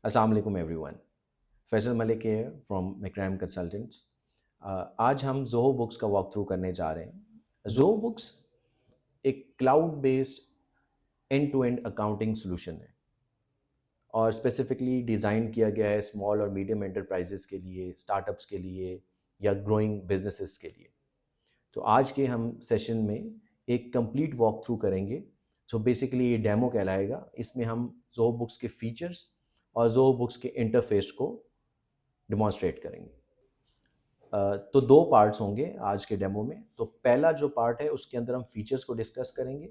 अस्सलाम वालेकुम एवरीवन। फैसल मलिक है फ्रॉम मैकरैम कंसल्टेंट्स। आज हम ज़ोहो बुक्स का वॉक थ्रू करने जा रहे हैं। ज़ोहो बुक्स एक cloud based end to end accounting solution है और स्पेसिफिकली डिज़ाइन किया गया है स्मॉल और मीडियम एंटरप्राइजेस के लिए, स्टार्टअप्स के लिए या ग्रोइंग बिजनेसेस के लिए। तो आज के हम सेशन में एक कंप्लीट वॉक थ्रू करेंगे। सो बेसिकली ये डेमो कहलाएगा। इसमें हम ज़ोहो बुक्स के फीचर्स और ज़ोहो बुक्स के इंटरफेस को डिमॉन्स्ट्रेट करेंगे। तो 2 पार्ट्स होंगे आज के डेमो में। तो पहला जो पार्ट है उसके अंदर हम फीचर्स को डिस्कस करेंगे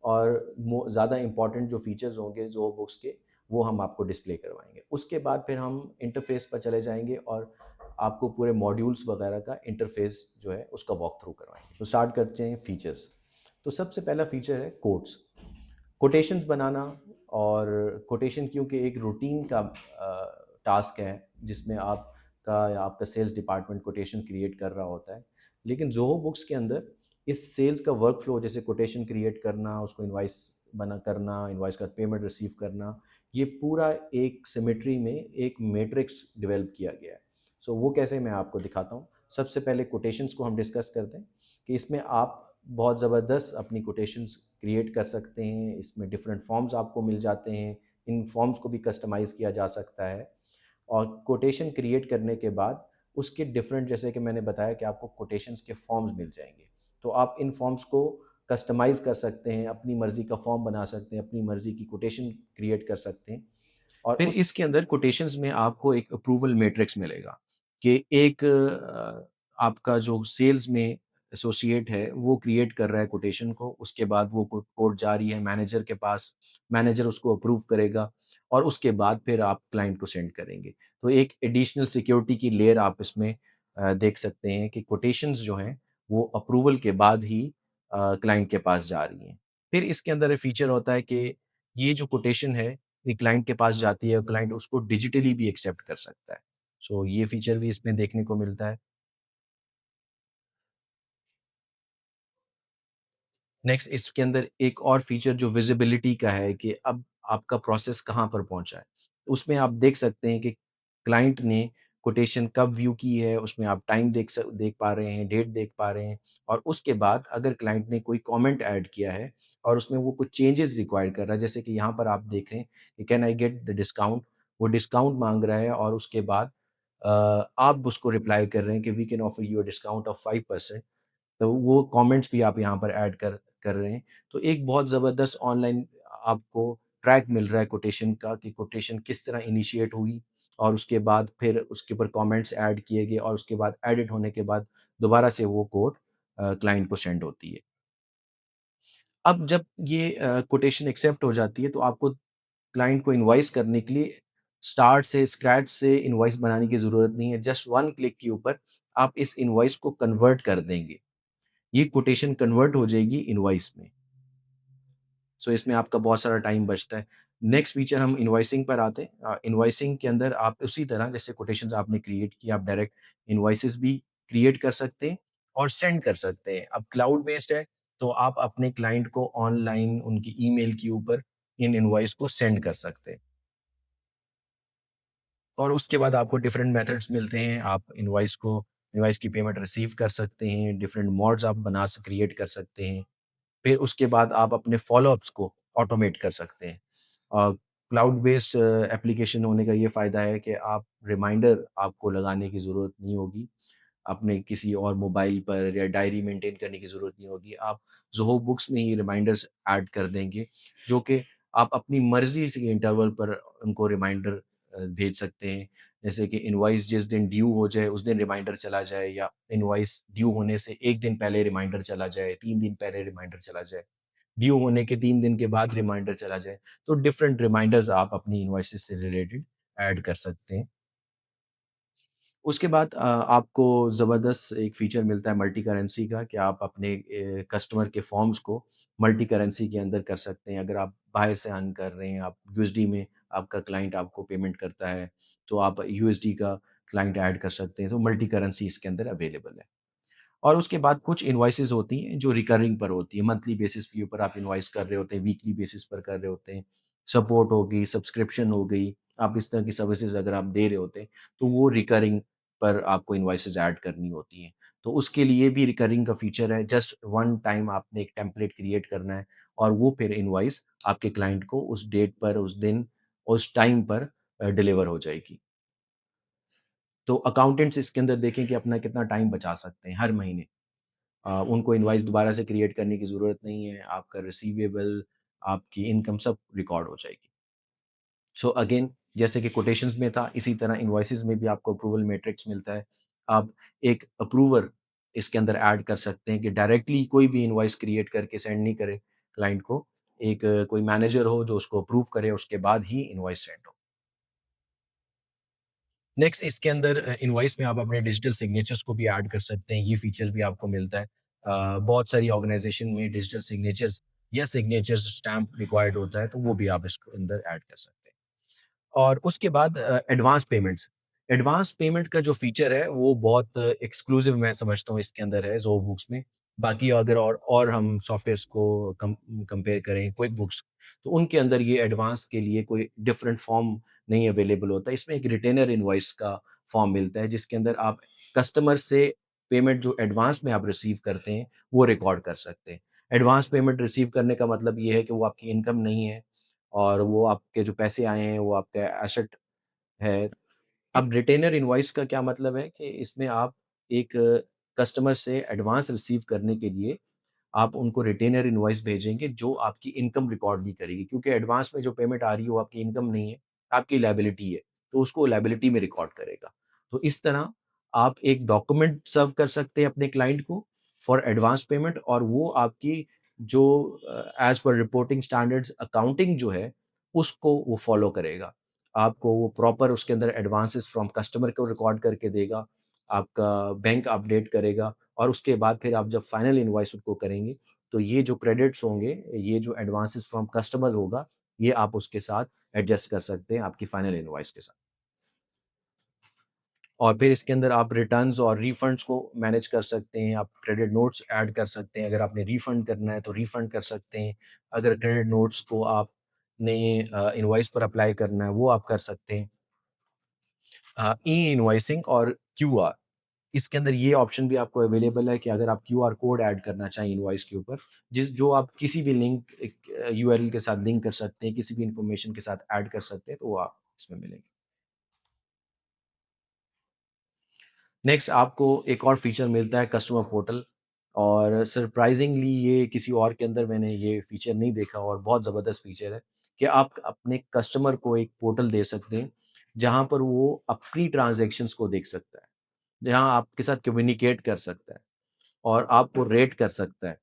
और ज़्यादा इम्पॉर्टेंट जो फीचर्स होंगे जो बुक्स के वो हम आपको डिस्प्ले करवाएंगे। उसके बाद फिर हम इंटरफेस पर चले जाएंगे और आपको पूरे मॉड्यूल्स वगैरह का इंटरफेस जो है उसका वॉक थ्रू करवाएंगे। तो स्टार्ट करते हैं फीचर्स। तो सबसे पहला फीचर है कोट्स। कोटेशंस बनाना। और कोटेशन क्योंकि एक रूटीन का टास्क है जिसमें आपका या आपका सेल्स डिपार्टमेंट कोटेशन क्रिएट कर रहा होता है। लेकिन ज़ोहो बुक्स के अंदर इस सेल्स का वर्क फ्लो जैसे कोटेशन क्रिएट करना, उसको इनवाइस बना करना, इनवाइस का पेमेंट रिसीव करना, ये पूरा एक सिमेट्री में एक मैट्रिक्स डेवलप किया गया है। सो वो कैसे मैं आपको दिखाता हूँ। सबसे पहले कोटेशंस को हम डिस्कस करते हैं कि इसमें आप बहुत ज़बरदस्त अपनी कोटेशंस क्रिएट कर सकते हैं। इसमें डिफरेंट फॉर्म्स आपको मिल जाते हैं। इन फॉर्म्स को भी कस्टमाइज़ किया जा सकता है। और कोटेशन क्रिएट करने के बाद उसके डिफरेंट जैसे कि मैंने बताया कि आपको कोटेशंस के फॉर्म्स मिल जाएंगे। तो आप इन फॉर्म्स को कस्टमाइज़ कर सकते हैं, अपनी मर्ज़ी का फॉर्म बना सकते हैं, अपनी मर्ज़ी की कोटेशन क्रिएट कर सकते हैं। और फिर इसके अंदर कोटेशंस में आपको एक अप्रूवल मैट्रिक्स मिलेगा कि एक आपका जो सेल्स में एसोसिएट है वो क्रिएट कर रहा है कोटेशन को, उसके बाद वो कोड जा रही है मैनेजर के पास, मैनेजर उसको अप्रूव करेगा और उसके बाद फिर आप क्लाइंट को सेंड करेंगे। तो एक एडिशनल सिक्योरिटी की लेयर आप इसमें देख सकते हैं कि कोटेशंस जो हैं वो अप्रूवल के बाद ही क्लाइंट के पास जा रही हैं। फिर इसके अंदर एक फीचर होता है कि ये जो कोटेशन है ये क्लाइंट के पास जाती है और क्लाइंट उसको डिजिटली भी एक्सेप्ट कर सकता है। सो ये फीचर भी इसमें देखने को मिलता है। नेक्स्ट इसके अंदर एक और फीचर जो विजिबिलिटी का है कि अब आपका प्रोसेस कहाँ पर पहुँचा है। उसमें आप देख सकते हैं कि क्लाइंट ने कोटेशन कब व्यू की है, उसमें आप टाइम देख पा रहे हैं, डेट देख पा रहे हैं और उसके बाद अगर क्लाइंट ने कोई कमेंट ऐड किया है और उसमें वो कुछ चेंजेस रिक्वायर कर रहा है, जैसे कि यहाँ पर आप देख रहे हैं कि can I get the discount, वो डिस्काउंट माँग रहा है और उसके बाद आप उसको रिप्लाई कर रहे हैं कि we can offer you a discount of 5%। तो वो कमेंट्स भी आप यहाँ पर ऐड कर कर रहे हैं। तो एक बहुत ज़बरदस्त ऑनलाइन आपको ट्रैक मिल रहा है कोटेशन का कि कोटेशन किस तरह इनिशिएट हुई और उसके बाद फिर उसके ऊपर कमेंट्स ऐड किए गए और उसके बाद एडिट होने के बाद दोबारा से वो कोड क्लाइंट को सेंड होती है। अब जब ये कोटेशन एक्सेप्ट हो जाती है तो आपको क्लाइंट को इनवॉइस करने के लिए स्टार्ट से स्क्रैच से इनवॉइस बनाने की ज़रूरत नहीं है। जस्ट 1 क्लिक के ऊपर आप इस इनवॉइस को कन्वर्ट कर देंगे। ये कोटेशन कन्वर्ट हो जाएगी इनवॉइस में। सो इसमें आपका बहुत सारा टाइम बचता है। नेक्स्ट फीचर हम इनवॉइसिंग पर आते हैं। इनवॉइसिंग के अंदर आप उसी तरह जैसे कोटेशंस आपने क्रिएट किया, आप डायरेक्ट इनवॉइसेस भी क्रिएट कर सकते हैं और सेंड कर सकते हैं। अब क्लाउड बेस्ड है, तो आप अपने क्लाइंट को ऑनलाइन उनकी ईमेल के ऊपर इन इनवॉइस को सेंड कर सकते हैं। और उसके बाद आपको डिफरेंट मेथड्स मिलते हैं। आप इनवॉइस की पेमेंट रिसीव कर सकते हैं, डिफरेंट मोड्स आप बना स क्रिएट कर सकते हैं। फिर उसके बाद आप अपने फ़ॉलो-अप्स को ऑटोमेट कर सकते हैं। क्लाउड बेस्ड एप्लीकेशन होने का ये फ़ायदा है कि आप रिमाइंडर आपको लगाने की ज़रूरत नहीं होगी। अपने किसी और मोबाइल पर या डायरी मेंटेन करने की ज़रूरत नहीं होगी। आप ज़ोहो बुक्स में ही रिमाइंडर्स ऐड कर देंगे, जो कि आप अपनी मर्ज़ी से इंटरवल पर उनको रिमाइंडर भेज सकते हैं। जैसे कि इनवॉइस जिस दिन ड्यू हो जाए, उस दिन रिमाइंडर चला जाए या इनवॉइस ड्यू होने से 1 दिन पहले रिमाइंडर चला जाए, 3 दिन पहले रिमाइंडर चला जाए, ड्यू होने के 3 दिन के बाद रिमाइंडर चला जाए। तो डिफरेंट रिमाइंडर्स आप अपनी इनवॉइसेज़ से रिलेटेड ऐड कर सकते हैं। उसके बाद आपको ज़बरदस्त एक फ़ीचर मिलता है मल्टी करेंसी का कि आप अपने कस्टमर के फॉर्म्स को मल्टी करेंसी के अंदर कर सकते हैं। अगर आप बाहर से अर्न कर रहे हैं, आप यूएसडी में आपका क्लाइंट आपको पेमेंट करता है, तो आप यूएसडी का क्लाइंट ऐड कर सकते हैं। तो मल्टी करेंसी इसके अंदर अवेलेबल है। और उसके बाद कुछ इनवॉइसेज़ होती हैं जो रिकरिंग पर होती है, मंथली बेसिस के ऊपर आप इनवॉइस कर रहे होते हैं, वीकली बेसिस पर कर रहे होते हैं। सपोर्ट हो गई, सब्सक्रिप्शन हो गई, आप इस तरह की सर्विसेज़ अगर आप दे रहे होते हैं, तो वो रिकरिंग पर आपको इनवॉइसेज़ ऐड करनी होती हैं। तो उसके लिए भी रिकरिंग का फीचर है, जस्ट वन टाइम आपने एक टेम्पलेट क्रिएट करना है और वो फिर इनवॉइस आपके क्लाइंट को उस डेट पर, उस दिन, उस टाइम पर डिलीवर हो जाएगी। तो अकाउंटेंट्स इसके अंदर देखें कि अपना कितना टाइम बचा सकते हैं हर महीने। उनको इनवॉइस दोबारा से क्रिएट करने की ज़रूरत नहीं है, आपका रिसीवेबल, आपकी इनकम सब रिकॉर्ड हो जाएगी। सो अगेन जैसे कि कोटेशंस में था, इसी तरह इनवॉइसेज़ में भी आपको अप्रूवल मैट्रिक्स मिलता है। आप एक अप्रूवर इसके अंदर ऐड कर सकते हैं कि डायरेक्टली कोई भी इनवॉइस क्रिएट करके सेंड नहीं करे क्लाइंट को। एक कोई मैनेजर हो जो उसको अप्रूव करे, उसके बाद ही इनवॉइस सेंड हो। नेक्स्ट इसके अंदर इनवॉइस में आप अपने डिजिटल सिग्नेचर्स को भी ऐड कर सकते हैं, ये फीचर भी आपको मिलता है। बहुत सारी ऑर्गेनाइज़ेशन में डिजिटल सिग्नेचर्स या सिग्नेचर्स स्टैम्प रिक्वायर्ड होता है, तो वो भी आप इसके अंदर ऐड कर सकते हैं। और उसके बाद एडवांस पेमेंट्स। एडवांस पेमेंट का जो फीचर है वो बहुत एक्सक्लूसिव मैं समझता हूँ इसके अंदर है ज़ोहो बुक्स में। बाकी अगर और हम सॉफ्टवेयर्स को कंपेयर करें क्विक बुक्स, तो उनके अंदर ये एडवांस के लिए कोई डिफरेंट फॉर्म नहीं अवेलेबल होता है। इसमें एक रिटेनर इनवॉइस का फॉर्म मिलता है जिसके अंदर आप कस्टमर से पेमेंट जो एडवांस में आप रिसीव करते हैं, वो रिकॉर्ड कर सकते हैं। एडवांस पेमेंट रिसीव करने का मतलब ये है कि वो आपकी इनकम नहीं है और वो आपके जो पैसे आए हैं वो आपका एसेट है। अब रिटेनर इनवॉइस का क्या मतलब है कि इसमें आप एक कस्टमर से एडवांस रिसीव करने के लिए आप उनको रिटेनर इनवॉइस भेजेंगे जो आपकी इनकम रिकॉर्ड भी करेगी क्योंकि एडवांस में जो पेमेंट आ रही है वो आपकी इनकम नहीं है, आपकी लायबिलिटी है, तो उसको लायबिलिटी में रिकॉर्ड करेगा। तो इस तरह आप एक डॉक्यूमेंट सर्व कर सकते हैं अपने क्लाइंट को फॉर एडवांस पेमेंट और वो आपकी जो as per reporting standards accounting जो है, उसको वो फॉलो करेगा। आपको वो प्रॉपर उसके अंदर एडवांसेस फ्रॉम कस्टमर को रिकॉर्ड करके देगा, आपका बैंक अपडेट करेगा और उसके बाद फिर आप जब फाइनल इनवॉइस उनको करेंगे, तो ये जो क्रेडिट्स होंगे, ये जो एडवांसेस फ्रॉम कस्टमर होगा, ये आप उसके साथ एडजस्ट कर सकते हैं आपकी फाइनल इनवॉइस के साथ। और फिर इसके अंदर आप रिटर्न्स और रिफंड्स को मैनेज कर सकते हैं, आप क्रेडिट नोट्स ऐड कर सकते हैं, अगर आपने रिफंड करना है तो रिफंड कर सकते हैं। अगर क्रेडिट नोट्स को आपने इनवॉइस पर अप्लाई करना है, वो आप कर सकते हैं। ई-इनवॉइसिंग और क्यूआर इसके अंदर ये ऑप्शन भी आपको अवेलेबल है कि अगर आप क्यूआर कोड ऐड करना चाहें इनवॉइस के ऊपर, जिस जो आप किसी भी लिंक एक यूआरएल के साथ लिंक कर सकते हैं, किसी भी इन्फॉर्मेशन के साथ ऐड कर सकते हैं, तो वो आप इसमें मिलेंगे। नेक्स्ट आपको एक और फीचर मिलता है कस्टमर पोर्टल और सरप्राइज़िंगली ये किसी और के अंदर मैंने ये फीचर नहीं देखा और बहुत ज़बरदस्त फीचर है कि आप अपने कस्टमर को एक पोर्टल दे सकते हैं, जहाँ पर वो अपनी ट्रांज़ैक्शंस को देख सकता है, जहाँ आपके साथ कम्युनिकेट कर सकता है और आपको रेट कर सकता है।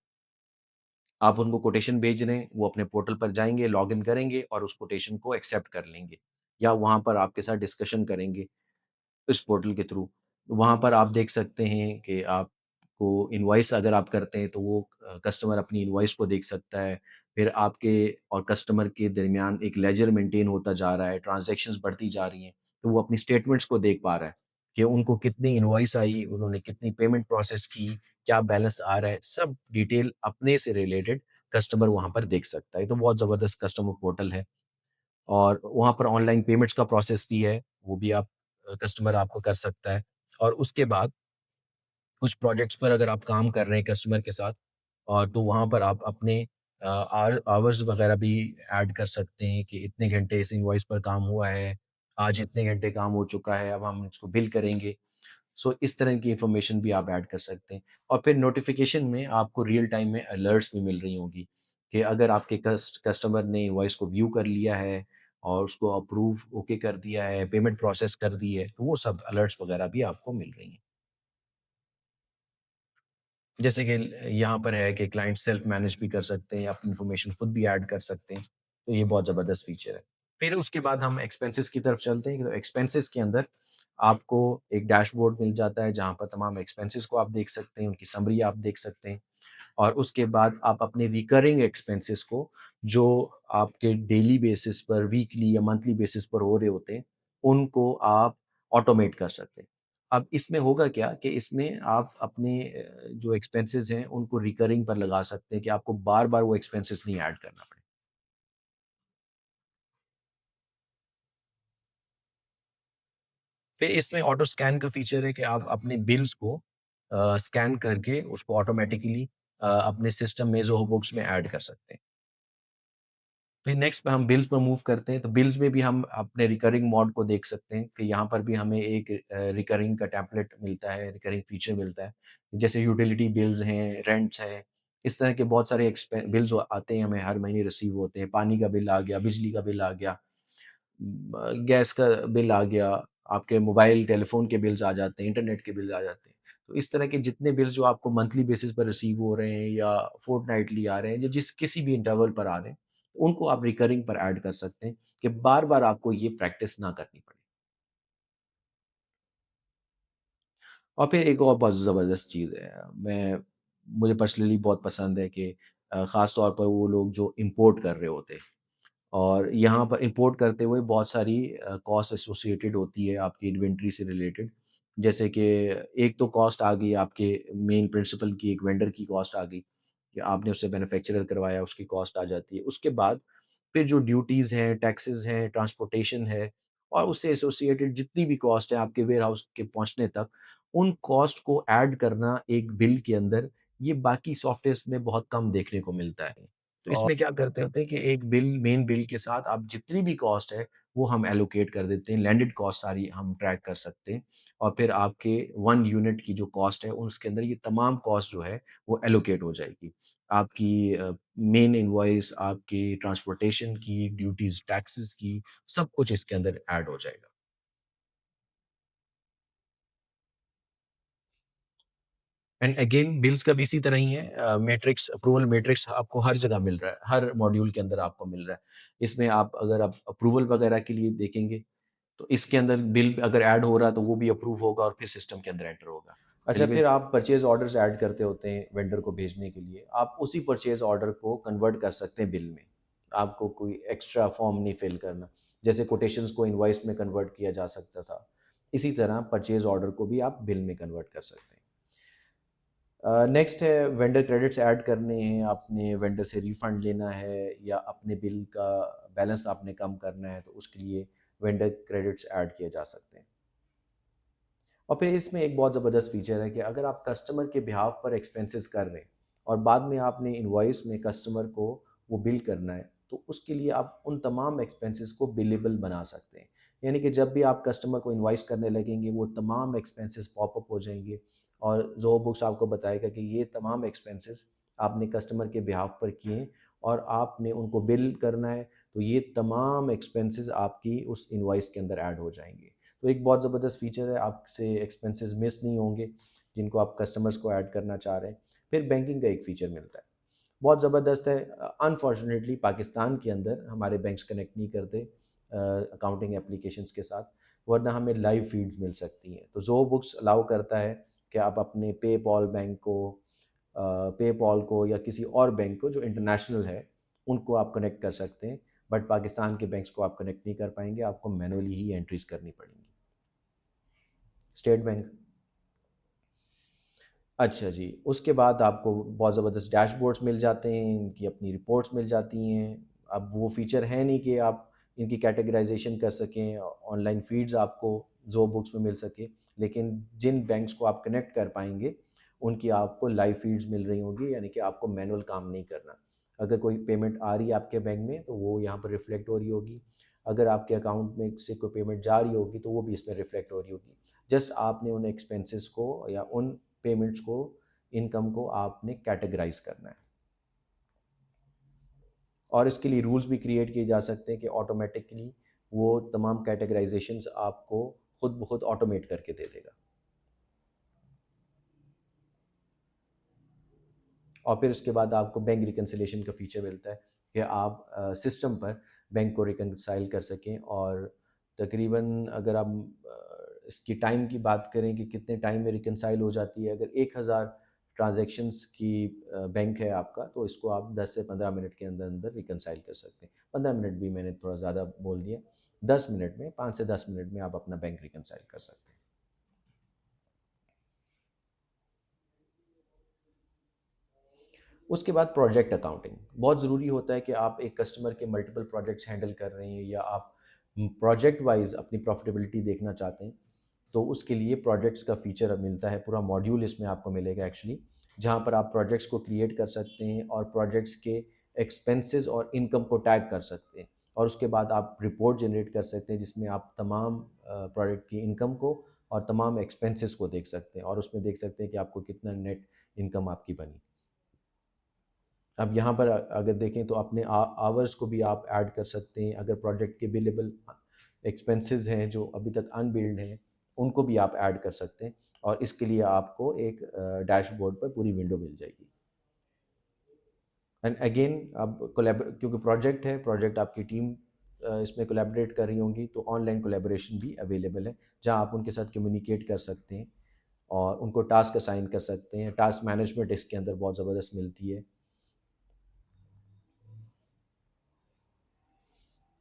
आप उनको कोटेशन भेज रहे हैं, वो अपने पोर्टल पर जाएँगे, लॉगिन करेंगे और उस कोटेशन को एक्सेप्ट कर लेंगे या वहाँ पर आपके साथ डिस्कशन करेंगे इस पोर्टल के थ्रू। वहाँ पर आप देख सकते हैं कि आपको इनवॉइस अगर आप करते हैं तो वो कस्टमर अपनी इनवॉइस को देख सकता है। फिर आपके और कस्टमर के दरमियान एक लेजर मेंटेन होता जा रहा है, ट्रांज़ैक्शंस बढ़ती जा रही हैं, तो वो अपनी स्टेटमेंट्स को देख पा रहा है कि उनको कितनी इनवॉइस आई, उन्होंने कितनी पेमेंट प्रोसेस की, क्या बैलेंस आ रहा है, सब डिटेल अपने से रिलेटेड कस्टमर वहाँ पर देख सकता है। तो बहुत ज़बरदस्त कस्टमर पोर्टल है। और वहाँ पर ऑनलाइन पेमेंट्स का प्रोसेस भी है, वो भी आप कस्टमर आपको कर सकता है। और उसके बाद कुछ प्रोजेक्ट्स पर अगर आप काम कर रहे हैं कस्टमर के साथ तो वहाँ पर आप अपने आवर्स वगैरह भी ऐड कर सकते हैं कि इतने घंटे इस इनवॉइस पर काम हुआ है, आज इतने घंटे काम हो चुका है, अब हम इसको बिल करेंगे। सो इस तरह की इन्फॉर्मेशन भी आप ऐड कर सकते हैं और फिर नोटिफिकेशन में आपको रियल टाइम में अलर्ट्स भी मिल रही होंगी कि अगर आपके कस्टमर ने इनवॉइस को व्यू कर लिया है और उसको अप्रूव ओके कर दिया है, पेमेंट प्रोसेस कर दी है, तो वो सब अलर्ट्स वगैरह भी आपको मिल रही हैं। जैसे कि यहाँ पर है कि क्लाइंट सेल्फ मैनेज भी कर सकते हैं, अपनी इन्फॉर्मेशन खुद भी ऐड कर सकते हैं, तो ये बहुत ज़बरदस्त फीचर है। फिर उसके बाद हम एक्सपेंसेस की तरफ चलते हैं, तो एक्सपेंसेस के अंदर आपको एक डैशबोर्ड मिल जाता है, जहाँ पर तमाम एक्सपेंसेस को आप देख सकते हैं, उनकी समरी आप देख सकते हैं और उसके बाद आप अपने रिकरिंग एक्सपेंसेस को, जो आपके डेली बेसिस पर, वीकली या मंथली बेसिस पर हो रहे होते हैं, उनको आप ऑटोमेट कर सकते हैं। अब इसमें होगा क्या कि इसमें आप अपने जो एक्सपेंसेस हैं, उनको रिकरिंग पर लगा सकते हैं कि आपको बार-बार वो एक्सपेंसेस नहीं ऐड करना पड़े। फिर इसमें ऑटो स्कैन का फीचर है कि आप अपने बिल्स को स्कैन करके उसको ऑटोमेटिकली अपने सिस्टम में ज़ोहो बुक्स में ऐड कर सकते हैं। फिर नेक्स्ट पे हम बिल्स पर मूव करते हैं, तो बिल्स में भी हम अपने रिकरिंग मोड को देख सकते हैं कि यहाँ पर भी हमें एक रिकरिंग का टेम्पलेट मिलता है, रिकरिंग फीचर मिलता है। जैसे यूटिलिटी बिल्स हैं, रेंट्स हैं, इस तरह के बहुत सारे बिल्स आते हैं, हमें हर महीने रिसीव होते हैं। पानी का बिल आ गया, बिजली का बिल आ गया, गैस का बिल आ गया, आपके मोबाइल टेलीफ़ोन के बिल्स आ जाते हैं, इंटरनेट के बिल आ जाते हैं। तो इस तरह के जितने बिल्स जो आपको मंथली बेसिस पर रिसीव हो रहे हैं या फ़ोर्टनाइटली आ रहे हैं, या जिस किसी भी इंटरवल पर आ रहे हैं, उनको आप रिकरिंग पर ऐड कर सकते हैं कि बार-बार आपको ये प्रैक्टिस ना करनी पड़े। और फिर एक और बहुत ज़बरदस्त चीज़ है, मुझे पर्सनली बहुत पसंद है कि ख़ास तौर पर वो लोग जो इम्पोर्ट कर रहे होते हैं, और यहाँ पर इंपोर्ट करते हुए बहुत सारी कॉस्ट एसोसिएटेड होती है आपकी इन्वेंट्री से रिलेटेड। जैसे कि एक तो कॉस्ट आ गई आपके मेन प्रिंसिपल की, एक वेंडर की कॉस्ट आ गई कि आपने उससे मैन्युफैक्चरर करवाया, उसकी कॉस्ट आ जाती है। उसके बाद फिर जो ड्यूटीज़ हैं, टैक्सेस हैं, ट्रांसपोर्टेशन है, और उससे एसोसिएटेड जितनी भी कॉस्ट है आपके वेयरहाउस के पहुँचने तक, उन कॉस्ट को ऐड करना एक बिल के अंदर, ये बाकी सॉफ्टवेयर्स में बहुत कम देखने को मिलता है। तो इसमें क्या करते होते हैं कि एक मेन बिल के साथ आप जितनी भी कॉस्ट है, वो हम एलोकेट कर देते हैं, लैंडेड कॉस्ट सारी हम ट्रैक कर सकते हैं, और फिर आपके 1 यूनिट की जो कॉस्ट है, उसके अंदर ये तमाम कॉस्ट जो है, वो एलोकेट हो जाएगी। आपकी मेन इनवॉइस, आपकी ट्रांसपोर्टेशन की, ड्यूटीज़, टैक्सेस की, सब कुछ इसके अंदर ऐड हो जाएगा। एंड अगेन बिल्स का भी इसी तरह ही है, मैट्रिक्स, अप्रूवल मैट्रिक्स आपको हर जगह मिल रहा है, हर मॉड्यूल के अंदर आपको मिल रहा है। इसमें आप अगर आप अप्रूवल वगैरह के लिए देखेंगे, तो इसके अंदर बिल अगर ऐड हो रहा है तो वो भी अप्रूव होगा और फिर सिस्टम के अंदर एंटर होगा। अच्छा, फिर आप परचेज़ ऑर्डर्स ऐड करते होते हैं वेंडर को भेजने के लिए। आप उसी परचेज़ ऑर्डर को कन्वर्ट कर सकते हैं बिल में। आपको कोई एक्स्ट्रा फॉर्म नहीं फिल करना। जैसे कोटेशंस को इनवॉइस में कन्वर्ट किया जा सकता था, इसी तरह परचेज़ ऑर्डर को भी आप बिल में कन्वर्ट कर सकते हैं। नेक्स्ट है वेंडर क्रेडिट्स ऐड करने हैं, आपने वेंडर से रिफंड लेना है या अपने बिल का बैलेंस आपने कम करना है, तो उसके लिए वेंडर क्रेडिट्स ऐड किए जा सकते हैं। और फिर इसमें एक बहुत ज़बरदस्त फीचर है कि अगर आप कस्टमर के बिहाफ पर एक्सपेंसेस कर रहे हैं और बाद में आपने इनवॉइस में कस्टमर को वो बिल करना है, तो उसके लिए आप उन तमाम एक्सपेंसेस को बिलेबल बना सकते हैं। यानी कि जब भी आप कस्टमर को इनवॉइस करने लगेंगे, वो तमाम एक्सपेंसेस पॉपअप हो जाएंगे, और ज़ोहो बुक्स आपको बताएगा कि ये तमाम एक्सपेंसेस आपने कस्टमर के बिहाफ पर किए और आपने उनको बिल करना है, तो ये तमाम एक्सपेंसेस आपकी उस इनवॉइस के अंदर ऐड हो जाएंगे। तो एक बहुत ज़बरदस्त फ़ीचर है, आपसे एक्सपेंसेस मिस नहीं होंगे जिनको आप कस्टमर्स को ऐड करना चाह रहे हैं। फिर बैंकिंग का एक फ़ीचर मिलता है, बहुत ज़बरदस्त है। अनफॉर्चुनेटली पाकिस्तान के अंदर हमारे बैंक्स कनेक्ट नहीं करते अकाउंटिंग एप्लीकेशंस के साथ, वरना हमें लाइव फीड्स मिल सकती हैं। तो ज़ोहो बुक्स अलाउ करता है कि आप अपने पेपॉल को या किसी और बैंक को जो इंटरनेशनल है, उनको आप कनेक्ट कर सकते हैं। बट पाकिस्तान के बैंक्स को आप कनेक्ट नहीं कर पाएंगे, आपको मैनुअली ही एंट्रीज करनी पड़ेंगी। State bank. अच्छा जी, उसके बाद आपको बहुत ज़बरदस्त डैशबोर्ड्स मिल जाते हैं, इनकी अपनी रिपोर्ट्स मिल जाती हैं। अब वो फ़ीचर है नहीं कि आप इनकी कैटेगराइजेशन कर सकें, ऑनलाइन फ़ीड्स आपको ज़ो बुक्स में मिल सके, लेकिन जिन बैंक्स को आप कनेक्ट कर पाएंगे, उनकी आपको लाइव फ़ीड्स मिल रही होंगी, यानी कि आपको मैनुअल काम नहीं करना। अगर कोई पेमेंट आ रही है आपके बैंक में, तो वो यहाँ पर रिफ्लेक्ट हो रही होगी। अगर आपके अकाउंट में से कोई पेमेंट जा रही होगी, तो वो भी इसमें रिफ्लेक्ट हो रही होगी। जस्ट आपने उन एक्सपेंसेस को या उन पेमेंट्स को, इनकम को आपने कैटेगराइज करना है, और इसके लिए रूल्स भी क्रिएट किए जा सकते हैं कि ऑटोमेटिकली वो तमाम कैटेगराइजेशंस आपको खुद ब खुद ऑटोमेट करके दे देगा। और फिर उसके बाद आपको बैंक रिकन्सिलेशन का फीचर मिलता है कि आप सिस्टम पर बैंक को रिकन्साइल कर सकें, और तकरीबन अगर आप इसकी टाइम की बात करें कि कितने टाइम में रिकन्साइल हो जाती है, अगर 1000 ट्रांजैक्शंस की बैंक है आपका, तो इसको आप 10 से 15 मिनट के अंदर अंदर रिकन्साइल कर सकते हैं। 15 मिनट भी मैंने थोड़ा ज़्यादा बोल दिया, 10 मिनट में, 5 से 10 मिनट में आप अपना बैंक रिकन्साइल कर सकते हैं। उसके बाद प्रोजेक्ट अकाउंटिंग बहुत ज़रूरी होता है कि आप एक कस्टमर के मल्टीपल प्रोजेक्ट्स हैंडल कर रहे हैं, या आप प्रोजेक्ट वाइज अपनी प्रॉफिटेबिलिटी देखना चाहते हैं, तो उसके लिए प्रोजेक्ट्स का फीचर अब मिलता है, पूरा मॉड्यूल इसमें आपको मिलेगा एक्चुअली, जहाँ पर आप प्रोजेक्ट्स को क्रिएट कर सकते हैं और प्रोजेक्ट्स के एक्सपेंसेस और इनकम को टैग कर सकते हैं, और उसके बाद आप रिपोर्ट जनरेट कर सकते हैं जिसमें आप तमाम प्रोजेक्ट की इनकम को और तमाम एक्सपेंसेस को देख सकते हैं, और उसमें देख सकते हैं कि आपको कितना नेट इनकम आपकी बनी। अब यहाँ पर अगर देखें तो अपने आवर्स को भी आप ऐड कर सकते हैं, अगर प्रोजेक्ट के बिलेबल एक्सपेंसेस हैं जो अभी तक अनबिल्ड हैं उनको भी आप ऐड कर सकते हैं, और इसके लिए आपको एक डैशबोर्ड पर पूरी विंडो मिल जाएगी। एंड अगेन अब क्योंकि प्रोजेक्ट है, प्रोजेक्ट आपकी टीम इसमें कोलैबोरेट कर रही होंगी, तो ऑनलाइन कोलैबोरेशन भी अवेलेबल है, जहाँ आप उनके साथ कम्युनिकेट कर सकते हैं और उनको टास्क असाइन कर सकते हैं। टास्क मैनेजमेंट इसके अंदर बहुत ज़बरदस्त मिलती है।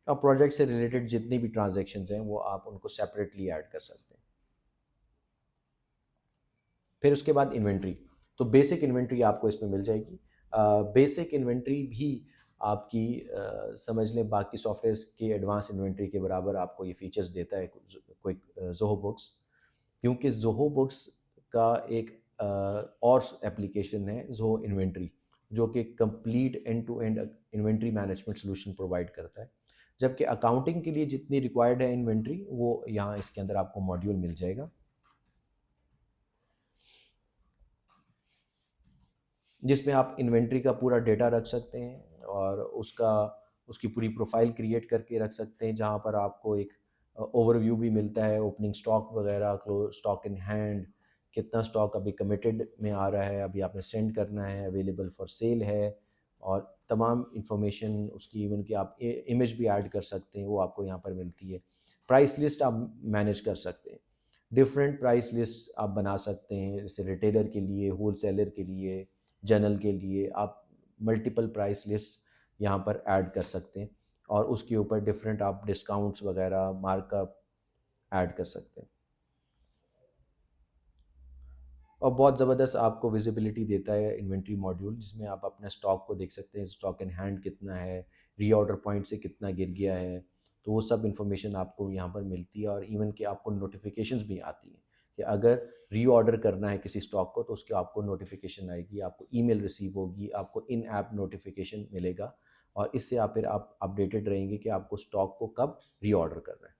और प्रोजेक्ट से रिलेटेड जितनी भी ट्रांजैक्शंस हैं वो आप उनको सेपरेटली ऐड कर सकते हैं। फिर उसके बाद इन्वेंट्री, तो बेसिक इन्वेंट्री आपको इसमें मिल जाएगी। बेसिक इन्वेंट्री भी आपकी समझ लें बाकी सॉफ्टवेयर्स की एडवांस इन्वेंट्री के बराबर आपको ये फीचर्स देता है कोई ज़ोहो बुक्स, क्योंकि ज़ोहो बुक्स का एक और एप्लीकेशन है ज़ोहो इन्वेंट्री, जो कि complete end to end inventory management solution provide करता है, जबकि अकाउंटिंग के लिए जितनी रिक्वायर्ड है इन्वेंट्री वो यहाँ इसके अंदर आपको मॉड्यूल मिल जाएगा, जिसमें आप इन्वेंट्री का पूरा डेटा रख सकते हैं और उसकी पूरी प्रोफाइल क्रिएट करके रख सकते हैं, जहाँ पर आपको एक ओवरव्यू भी मिलता है, ओपनिंग स्टॉक वगैरह, क्लोज स्टॉक इन हैंड, कितना स्टॉक अभी कमिटेड में आ रहा है, अभी आपने सेंड करना है, अवेलेबल फॉर सेल है, और तमाम इंफॉर्मेशन उसकी, इवन कि आप इमेज भी ऐड कर सकते हैं, वो आपको यहाँ पर मिलती है। प्राइस लिस्ट आप मैनेज कर सकते हैं, डिफरेंट प्राइस लिस्ट आप बना सकते हैं, जैसे रिटेलर के लिए, होल सेलर के लिए, जनरल के लिए आप मल्टीपल प्राइस लिस्ट यहाँ पर ऐड कर सकते हैं, और उसके ऊपर डिफरेंट आप डिस्काउंट्स वगैरह मार्कअप ऐड कर सकते हैं, और बहुत ज़बरदस्त आपको विजिबिलिटी देता है इन्वेंट्री मॉड्यूल, जिसमें आप अपने स्टॉक को देख सकते हैं, स्टॉक इन हैंड कितना है, रीऑर्डर पॉइंट से कितना गिर गया है, तो वो सब इन्फॉर्मेशन आपको यहाँ पर मिलती है, और इवन कि आपको नोटिफिकेशंस भी आती हैं कि अगर रीऑर्डर करना है किसी स्टॉक को तो उसकी आपको नोटिफिकेशन आएगी, आपको ईमेल रिसीव होगी, आपको इन ऐप नोटिफिकेशन मिलेगा, और इससे आप फिर आप अपडेटेड रहेंगे कि आपको स्टॉक को कब रीऑर्डर करना है।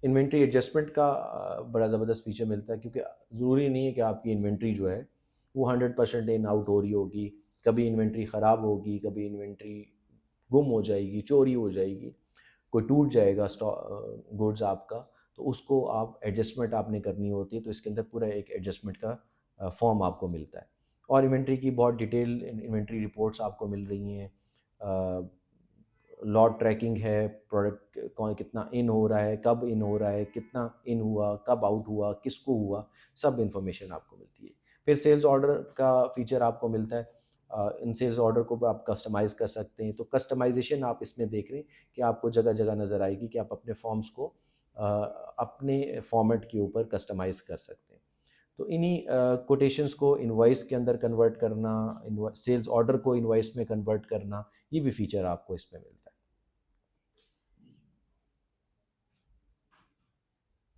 इन्वेंट्री एडजस्टमेंट का बड़ा ज़बरदस्त फीचर मिलता है, क्योंकि ज़रूरी नहीं है कि आपकी इन्वेंट्री जो है वो 100% इन आउट हो रही होगी, कभी इन्वेंट्री ख़राब होगी, कभी इन्वेंट्री गुम हो जाएगी, चोरी हो जाएगी, कोई टूट जाएगा गुड्स आपका, तो उसको आप एडजस्टमेंट आपने करनी होती है, तो इसके अंदर पूरा एक एडजस्टमेंट का फॉर्म आपको मिलता है, और इन्वेंट्री की बहुत डिटेल इन्वेंट्री रिपोर्ट्स आपको मिल रही हैं, लॉट ट्रैकिंग है, प्रोडक्ट कौन कितना इन हो रहा है, कब इन हो रहा है, कितना इन हुआ, कब आउट हुआ, किसको हुआ, सब इन्फॉर्मेशन आपको मिलती है। फिर सेल्स ऑर्डर का फीचर आपको मिलता है, इन सेल्स ऑर्डर को भी आप कस्टमाइज़ कर सकते हैं, तो कस्टमाइजेशन आप इसमें देख रहे हैं कि आपको जगह जगह नज़र आएगी कि आप अपने फॉर्म्स को अपने फॉर्मेट के ऊपर कस्टमाइज़ कर सकते हैं। तो इन्हीं कोटेशंस को इनवॉइस के अंदर कन्वर्ट करना, सेल्स ऑर्डर को इनवॉइस में कन्वर्ट करना, ये भी फीचर आपको इसमें मिलता है।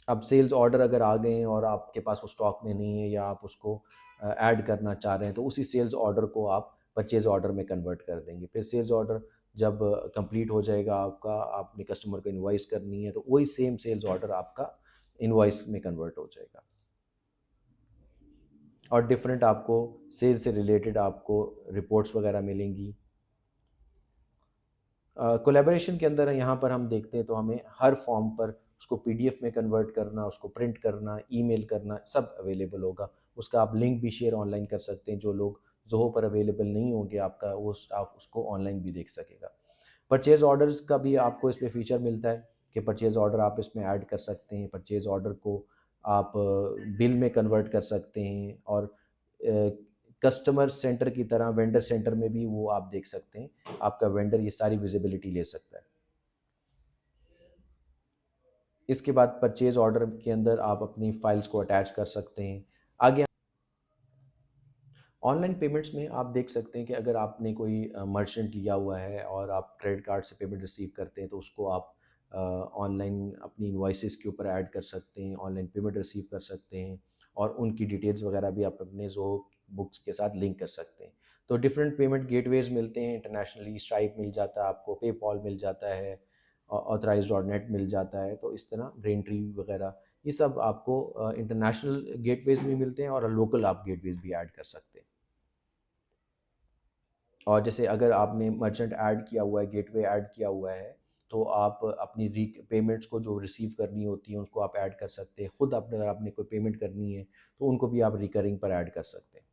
अब सेल्स ऑर्डर अगर आ गए हैं और आपके पास वो स्टॉक में नहीं है, या आप उसको ऐड करना चाह रहे हैं, तो उसी सेल्स ऑर्डर को आप परचेज़ ऑर्डर में कन्वर्ट कर देंगे। फिर सेल्स ऑर्डर जब कंप्लीट हो जाएगा आपका, आपने कस्टमर को इनवॉइस करनी है, तो वही सेम सेल्स ऑर्डर आपका इनवॉइस में कन्वर्ट हो जाएगा, और डिफरेंट आपको सेल्स से रिलेटेड आपको रिपोर्ट्स वगैरह मिलेंगी। कोलैबोरेशन के अंदर यहाँ पर हम देखते हैं तो हमें हर फॉर्म पर उसको पीडीएफ में कन्वर्ट करना, उसको प्रिंट करना, ईमेल करना, सब अवेलेबल होगा। उसका आप लिंक भी शेयर ऑनलाइन कर सकते हैं, जो लोग ज़ोहो पर अवेलेबल नहीं होंगे आपका वो स्टाफ उसको ऑनलाइन भी देख सकेगा। परचेज़ ऑर्डर्स का भी आपको इसमें फ़ीचर मिलता है कि परचेज़ ऑर्डर आप इसमें ऐड कर सकते हैं, परचेज़ ऑर्डर को आप बिल में कन्वर्ट कर सकते हैं, और कस्टमर सेंटर की तरह वेंडर सेंटर में भी वो आप देख सकते हैं, आपका वेंडर ये सारी विजिबिलिटी ले सकता है। इसके बाद परचेज़ ऑर्डर के अंदर आप अपनी फ़ाइल्स को अटैच कर सकते हैं। आगे ऑनलाइन पेमेंट्स में आप देख सकते हैं कि अगर आपने कोई मर्चेंट लिया हुआ है और आप क्रेडिट कार्ड से पेमेंट रिसीव करते हैं तो उसको आप ऑनलाइन अपनी इनवॉइसेस के ऊपर ऐड कर सकते हैं, ऑनलाइन पेमेंट रिसीव कर सकते हैं और उनकी डिटेल्स वगैरह भी आप अपने जो बुक्स के साथ लिंक कर सकते हैं। तो डिफरेंट पेमेंट गेटवेज मिलते हैं इंटरनेशनली, स्ट्राइप मिल जाता है आपको, पेपॉल मिल जाता है, ऑथराइज.नेट मिल जाता है। तो इस तरह ब्रेनट्री वगैरह ये सब आपको इंटरनेशनल गेटवेज भी मिलते हैं और लोकल आप गेटवेज भी ऐड कर सकते हैं। और जैसे अगर आपने मर्चेंट ऐड किया हुआ है, गेटवे ऐड किया हुआ है, तो आप अपनी री पेमेंट्स को जो रिसीव करनी होती हैं उसको आप ऐड कर सकते हैं। खुद अपने अगर आपने कोई पेमेंट करनी है तो उनको भी आप रिकरिंग पर ऐड कर सकते हैं।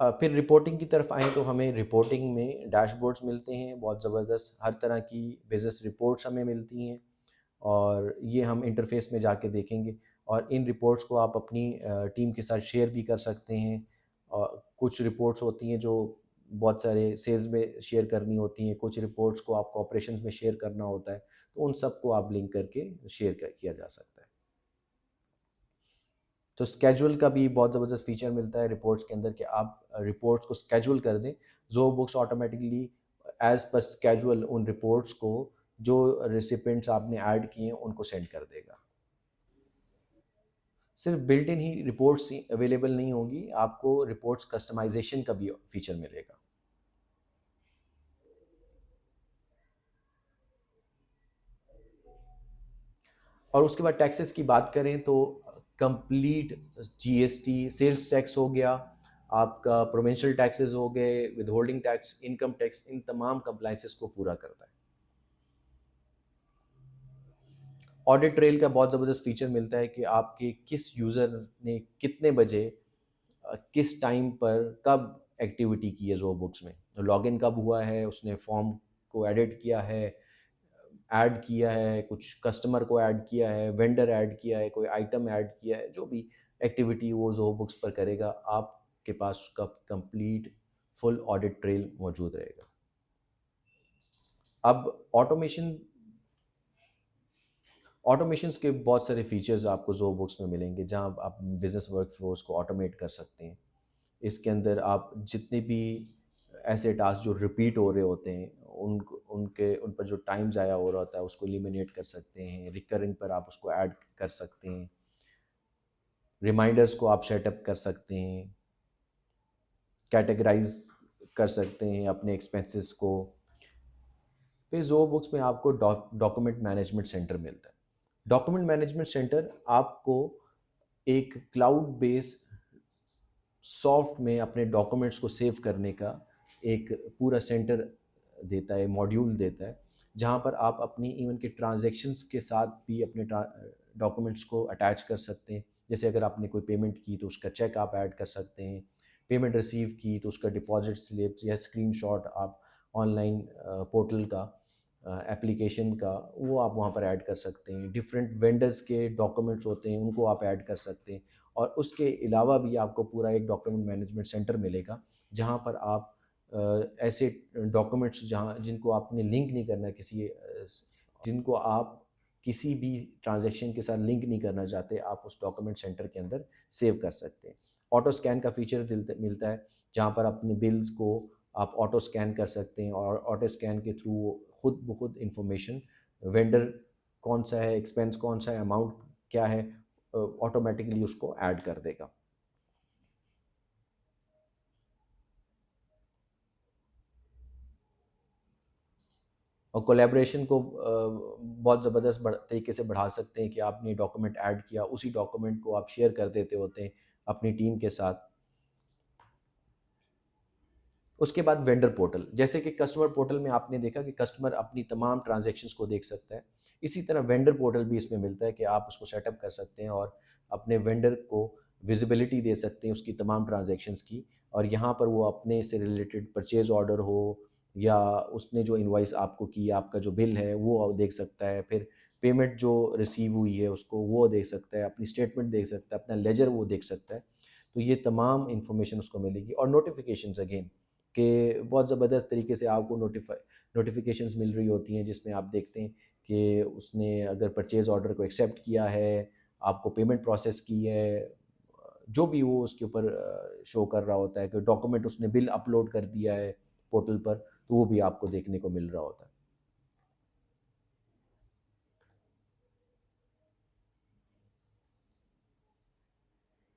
फिर रिपोर्टिंग की तरफ आएँ तो हमें रिपोर्टिंग में डैशबोर्ड्स मिलते हैं बहुत ज़बरदस्त, हर तरह की बिज़नेस रिपोर्ट्स हमें मिलती हैं और ये हम इंटरफेस में जाके देखेंगे और इन रिपोर्ट्स को आप अपनी टीम के साथ शेयर भी कर सकते हैं। और कुछ रिपोर्ट्स होती हैं जो बहुत सारे सेल्स में शेयर करनी होती हैं, कुछ रिपोर्ट्स को आपको ऑपरेशंस में शेयर करना होता है, तो उन सबको आप लिंक करके शेयर किया जा सकता है। तो स्केजुअल का भी बहुत ज़बरदस्त फीचर मिलता है रिपोर्ट्स के अंदर कि आप रिपोर्ट्स को स्केजुअल कर दें। ज़ो books automatically as per schedule उन रिपोर्ट्स को जो रेसिपिएंट्स आपने ऐड किए हैं उनको सेंड कर देगा। सिर्फ built in he reports he available नहीं होंगी, आपको रिपोर्ट्स कस्टमाइजेशन का भी फीचर मिलेगा। और उसके बाद टैक्सेस की बात करें तो कंप्लीट जीएसटी, सेल्स टैक्स हो गया, आपका प्रोविंशियल टैक्सेस हो गए, विदहोल्डिंग टैक्स, इनकम टैक्स, इन तमाम कंप्लाइंसेस को पूरा करता है। ऑडिट ट्रेल का बहुत ज़बरदस्त फीचर मिलता है कि आपके किस यूज़र ने कितने बजे किस टाइम पर कब एक्टिविटी की है ज़ो बुक्स में, लॉगिन कब हुआ है, उसने फॉर्म को एडिट किया है, ऐड किया है, कुछ कस्टमर को ऐड किया है, वेंडर ऐड किया है, कोई आइटम ऐड किया है, जो भी एक्टिविटी वो ज़ो बुक्स पर करेगा, आपके पास उसका कंप्लीट फुल ऑडिट ट्रेल मौजूद रहेगा। अब ऑटोमेशंस के बहुत सारे फीचर्स आपको ज़ो बुक्स में मिलेंगे जहाँ आप बिज़नेस वर्क फ्लोज को ऑटोमेट कर सकते हैं। इसके अंदर आप जितने भी ऐसे टास्क जो रिपीट हो रहे होते हैं उन पर जो टाइम ज़ाया हो रहा होता है उसको एलिमिनेट कर सकते हैं, रिकरिंग पर आप उसको ऐड कर सकते हैं, रिमाइंडर्स को आप सेटअप कर सकते हैं, कैटेगराइज कर सकते हैं अपने एक्सपेंसेस को। फिर ज़ो बुक्स में आपको डॉक्यूमेंट मैनेजमेंट सेंटर मिलता है। डॉक्यूमेंट मैनेजमेंट सेंटर आपको एक क्लाउड बेस्ड सॉफ्ट में अपने डॉक्यूमेंट्स को सेव करने का एक पूरा सेंटर देता है, मॉड्यूल देता है, जहाँ पर आप अपनी इवन के ट्रांजैक्शंस के साथ भी अपने डॉक्यूमेंट्स को अटैच कर सकते हैं। जैसे अगर आपने कोई पेमेंट की तो उसका चेक आप ऐड कर सकते हैं, पेमेंट रिसीव की तो उसका डिपॉजिट स्लिप्स या स्क्रीनशॉट आप ऑनलाइन पोर्टल का एप्लीकेशन का वो आप वहाँ पर ऐड कर सकते हैं। डिफरेंट वेंडर्स के डॉक्यूमेंट्स होते हैं उनको आप ऐड कर सकते हैं और उसके अलावा भी आपको पूरा एक डॉक्यूमेंट मैनेजमेंट सेंटर मिलेगा जहाँ पर आप ऐसे डॉक्यूमेंट्स जहाँ जिनको आपने लिंक नहीं करना जिनको आप किसी भी ट्रांजैक्शन के साथ लिंक नहीं करना चाहते, आप उस डॉक्यूमेंट सेंटर के अंदर सेव कर सकते हैं। ऑटो स्कैन का फीचर मिलता है जहाँ पर अपने बिल्स को आप ऑटो स्कैन कर सकते हैं और ऑटो स्कैन के थ्रू खुद ब खुद इंफॉर्मेशन वेंडर कौन सा है, एक्सपेंस कौन सा है, अमाउंट क्या है, ऑटोमेटिकली उसको ऐड कर देगा। और कोलैबोरेशन को बहुत ज़बरदस्त तरीके से बढ़ा सकते हैं कि आपने डॉक्यूमेंट ऐड किया, उसी डॉक्यूमेंट को आप शेयर कर देते होते हैं अपनी टीम के साथ। उसके बाद वेंडर पोर्टल, जैसे कि कस्टमर पोर्टल में आपने देखा कि कस्टमर अपनी तमाम ट्रांजैक्शंस को देख सकता है, इसी तरह वेंडर पोर्टल भी इसमें मिलता है कि आप उसको सेटअप कर सकते हैं और अपने वेंडर को विजिबिलिटी दे सकते हैं उसकी तमाम ट्रांजैक्शंस की। और यहाँ पर वो अपने से रिलेटेड परचेज़ ऑर्डर हो या उसने जो इनवॉइस आपको की, आपका जो बिल है वो देख सकता है, फिर पेमेंट जो रिसीव हुई है उसको वो देख सकता है, अपनी स्टेटमेंट देख सकता है, अपना लेजर वो देख सकता है। तो ये तमाम इन्फॉर्मेशन उसको मिलेगी। और नोटिफिकेशंस अगेन कि बहुत ज़बरदस्त तरीके से आपको नोटिफिकेशंस मिल रही होती हैं जिसमें आप देखते हैं कि उसने अगर परचेज़ ऑर्डर को एक्सेप्ट किया है, आपको पेमेंट प्रोसेस की है, जो भी वो उसके ऊपर शो कर रहा होता है कि डॉक्यूमेंट उसने बिल अपलोड कर दिया है पोर्टल पर, तो वो भी आपको देखने को मिल रहा होता है।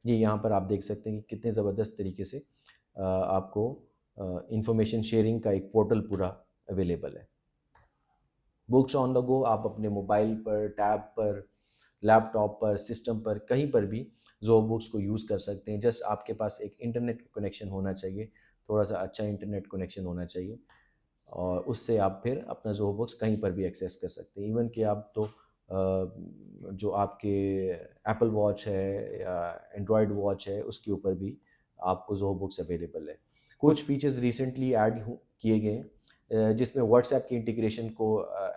जी, यहाँ पर आप देख सकते हैं कि कितने ज़बरदस्त तरीके से आपको इंफॉर्मेशन शेयरिंग का एक पोर्टल पूरा अवेलेबल है। बुक्स ऑन द गो आप अपने मोबाइल पर, टैब पर, लैपटॉप पर, सिस्टम पर, कहीं पर भी ज़ोहो बुक्स को यूज़ कर सकते हैं। जस्ट आपके पास एक इंटरनेट कनेक्शन होना चाहिए, थोड़ा-सा अच्छा इंटरनेट कनेक्शन होना चाहिए और उससे आप फिर अपना ज़ोहो बुक्स कहीं पर भी एक्सेस कर सकते हैं। इवन कि आप तो जो आपके एप्पल वॉच है या एंड्रॉयड वॉच है, उसके ऊपर भी आपको ज़ोहो बुक्स अवेलेबल है। कुछ फीचर्स रिसेंटली ऐड किए गए हैं, जिसमें व्हाट्सएप की इंटीग्रेशन को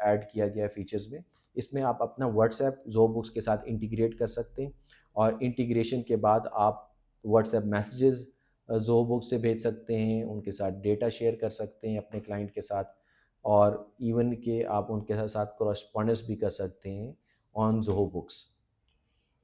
ऐड किया गया है फीचर्स में। इसमें आप अपना व्हाट्सएप ज़ोहो बुक्स के साथ इंटीग्रेट कर सकते हैं और इंटीग्रेशन के बाद आप व्हाट्सएप मैसेजेस ज़ोहो बुक्स से भेज सकते हैं, उनके साथ डेटा शेयर कर सकते हैं अपने क्लाइंट के साथ और इवन कि आप उनके साथ कॉरेस्पॉन्डेंस भी कर सकते हैं ऑन ज़ोहो बुक्स।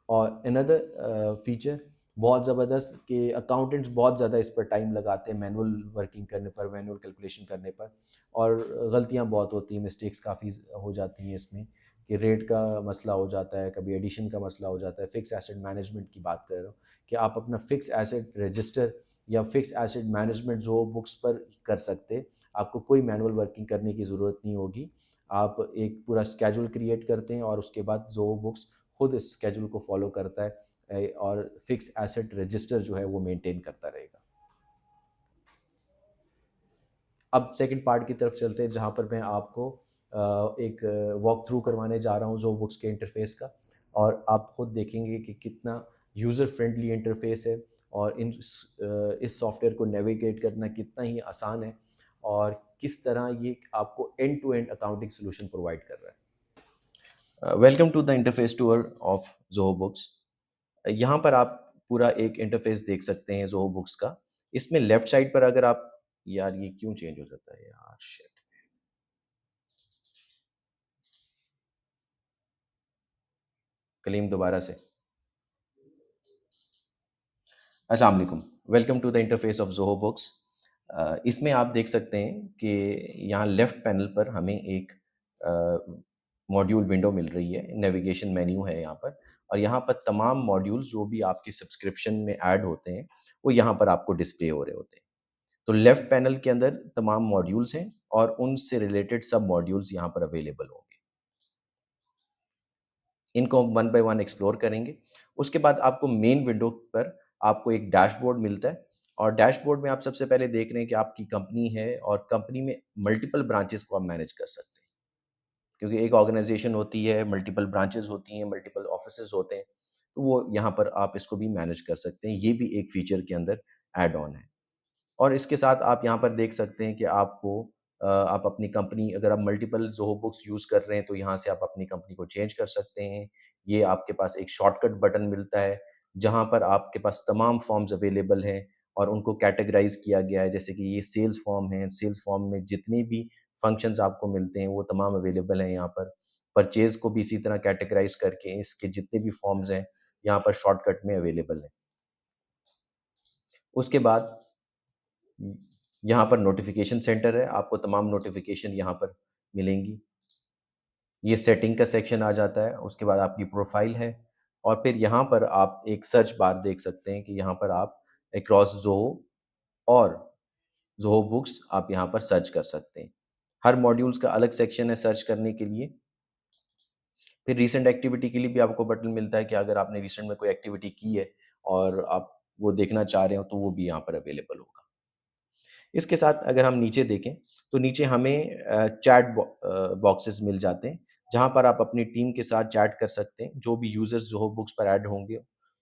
और अनदर फीचर बहुत ज़बरदस्त कि अकाउंटेंट्स बहुत ज़्यादा इस पर टाइम लगाते हैं मैनुअल वर्किंग करने पर, मैनुअल कैलकुलेशन करने पर और गलतियाँ बहुत होती हैं, मिस्टेक्स काफ़ी हो जाती हैं इसमें कि रेट का मसला हो जाता है, कभी एडिशन का मसला हो जाता है। फिक्स एसेट मैनेजमेंट की बात कर रहा हूँ कि आप अपना फिक्स एसेट रजिस्टर या फिक्स एसेट मैनेजमेंट जो बुक्स पर कर सकते, आपको कोई मैनुअल वर्किंग करने की ज़रूरत नहीं होगी। आप एक पूरा स्केड्यूल क्रिएट करते हैं और उसके बाद जो बुक्स खुद इस स्केड्यूल को फॉलो करता है और फिक्स एसेट रजिस्टर जो है वो मेंटेन करता रहेगा। अब सेकंड पार्ट की तरफ चलते हैं जहाँ पर मैं आपको एक वॉक थ्रू करवाने जा रहा हूँ जो बुक्स के इंटरफेस का और आप खुद देखेंगे कि कितना यूज़र फ्रेंडली इंटरफेस है और इस सॉफ्टवेयर को नेविगेट करना कितना ही आसान है और किस तरह ये आपको end to end accounting solution provide कर रहा है। Welcome to the interface tour of Zoho books. यहाँ पर आप पूरा एक इंटरफेस देख सकते हैं ज़ोहो बुक्स का। इसमें लेफ्ट साइड पर अगर आप यार ये क्यों चेंज हो जाता है यार शिट! कलीम दोबारा से। अस्सलाम वालेकुम। Welcome to the interface of Zoho books. इसमें आप देख सकते हैं कि यहाँ लेफ्ट पैनल पर हमें एक मॉड्यूल विंडो मिल रही है, नेविगेशन मेन्यू है यहाँ पर और यहाँ पर तमाम मॉड्यूल्स जो भी आपकी सब्सक्रिप्शन में ऐड होते हैं, वो यहाँ पर आपको डिस्प्ले हो रहे होते हैं। तो लेफ्ट पैनल के अंदर तमाम मॉड्यूल्स हैं और उनसे रिलेटेड सब मॉड्यूल्स यहाँ पर अवेलेबल होंगे। इनको हम वन बाय वन एक्सप्लोर करेंगे। उसके बाद आपको मेन विंडो पर आपको एक डैशबोर्ड मिलता है और डैशबोर्ड में आप सबसे पहले देख रहे हैं कि आपकी कंपनी है और कंपनी में मल्टीपल ब्रांचेस को आप मैनेज कर सकते हैं। क्योंकि एक ऑर्गेनाइज़ेशन होती है, मल्टीपल ब्रांचेस होती हैं, मल्टीपल ऑफिसेज़ होते हैं, तो वो यहाँ पर आप इसको भी मैनेज कर सकते हैं। ये भी एक फीचर के अंदर ऐड ऑन है। और इसके साथ आप यहाँ पर देख सकते हैं कि आपको आप अपनी कंपनी अगर आप मल्टीपल ज़ोहो बुक्स यूज़ कर रहे हैं, तो यहाँ से आप अपनी कंपनी को चेंज कर सकते हैं। ये आपके पास एक शॉर्टकट बटन मिलता है, जहाँ पर आपके पास तमाम फॉर्म्स अवेलेबल हैं और उनको कैटेगराइज़ किया गया है। जैसे कि ये सेल्स फॉर्म है, सेल्स फॉर्म में जितने भी फंक्शंस आपको मिलते हैं, वो तमाम अवेलेबल हैं यहाँ पर। परचेज़ को भी इसी तरह कैटेगराइज़ करके इसके जितने भी फॉर्म्स हैं, यहाँ पर शॉर्टकट में अवेलेबल हैं। उसके बाद यहाँ पर नोटिफ़िकेशन सेंटर है, आपको तमाम नोटिफ़िकेशन यहाँ पर मिलेंगी। ये सेटिंग का सेक्शन आ जाता है, उसके बाद आपकी प्रोफ़ाइल है और फिर यहाँ पर आप एक सर्च बार देख सकते हैं कि यहाँ पर आप अक्रॉस ज़ोहो और ज़ोहो बुक्स आप यहाँ पर सर्च कर सकते हैं। हर मॉड्यूल्स का अलग सेक्शन है सर्च करने के लिए। फिर रीसेंट एक्टिविटी के लिए भी आपको बटन मिलता है कि अगर आपने रिसेंट में कोई एक्टिविटी की है और आप वो देखना चाह रहे हो, तो वो भी यहाँ पर अवेलेबल होगा। इसके साथ अगर हम नीचे देखें, तो नीचे हमें बॉक्सेस मिल जाते हैं, जहाँ पर आप अपनी टीम के साथ चैट कर सकते हैं। जो भी यूज़र्स ज़ोहो बुक्स पर ऐड होंगे,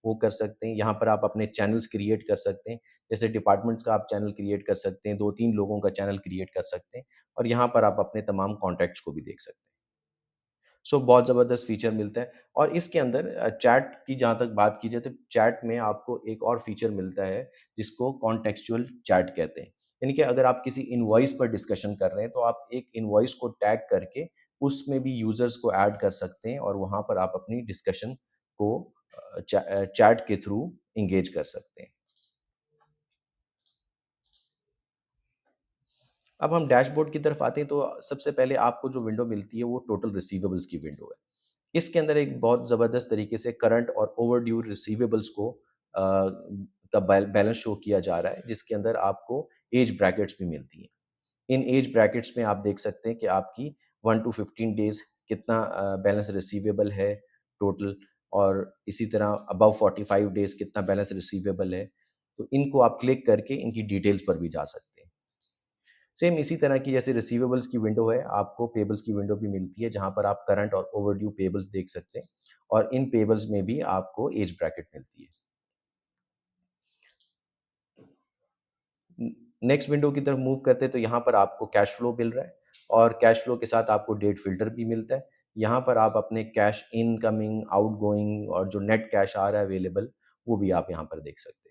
वो कर सकते हैं। यहाँ पर आप अपने चैनल्स क्रिएट कर सकते हैं। जैसे डिपार्टमेंट्स का आप चैनल क्रिएट कर सकते हैं, 2-3 लोगों का चैनल क्रिएट कर सकते हैं और यहाँ पर आप अपने तमाम कॉन्टैक्ट्स को भी देख सकते हैं। सो बहुत ज़बरदस्त फ़ीचर मिलता है और इसके अंदर चैट की जहाँ तक बात की जाए तो चैट में आपको एक और फ़ीचर मिलता है जिसको कॉन्टेक्सचुअल चैट कहते हैं। यानी कि अगर आप किसी इनवॉइस पर डिस्कशन कर रहे हैं तो आप एक इनवॉइस को टैग करके उसमें भी यूज़र्स को ऐड कर सकते हैं और वहाँ पर आप अपनी डिस्कशन को चैट के थ्रू इंगेज कर सकते हैं। अब हम डैशबोर्ड की तरफ आते हैं तो सबसे पहले आपको जो विंडो मिलती है वो टोटल रिसीवेबल्स की विंडो है। इसके अंदर एक बहुत ज़बरदस्त तरीके से करंट और ओवरड्यू रिसीवेबल्स को का बैलेंस शो किया जा रहा है, जिसके अंदर आपको एज ब्रैकेट्स भी मिलती हैं। इन एज ब्रैकेट्स में आप देख सकते हैं कि आपकी 1 टू 15 डेज़ कितना बैलेंस रिसीवेबल है टोटल, और इसी तरह अबव 45 डेज़ कितना बैलेंस रिसीवेबल है। तो इनको आप क्लिक करके इनकी डिटेल्स पर भी जा सकते हैं। सेम इसी तरह की जैसे रिसीवेबल्स की विंडो है, आपको पेबल्स की विंडो भी मिलती है, जहाँ पर आप करंट और ओवरड्यू पेबल्स देख सकते हैं, और इन पेबल्स में भी आपको एज ब्रैकेट मिलती है। नेक्स्ट विंडो की तरफ मूव करते हैं तो यहाँ पर आपको कैश फ्लो मिल रहा है, और कैश फ्लो के साथ आपको डेट फ़िल्टर भी मिलता है। यहाँ पर आप अपने कैश इनकमिंग, आउटगोइंग और जो नेट कैश आ रहा है अवेलेबल, वो भी आप यहाँ पर देख सकते हैं।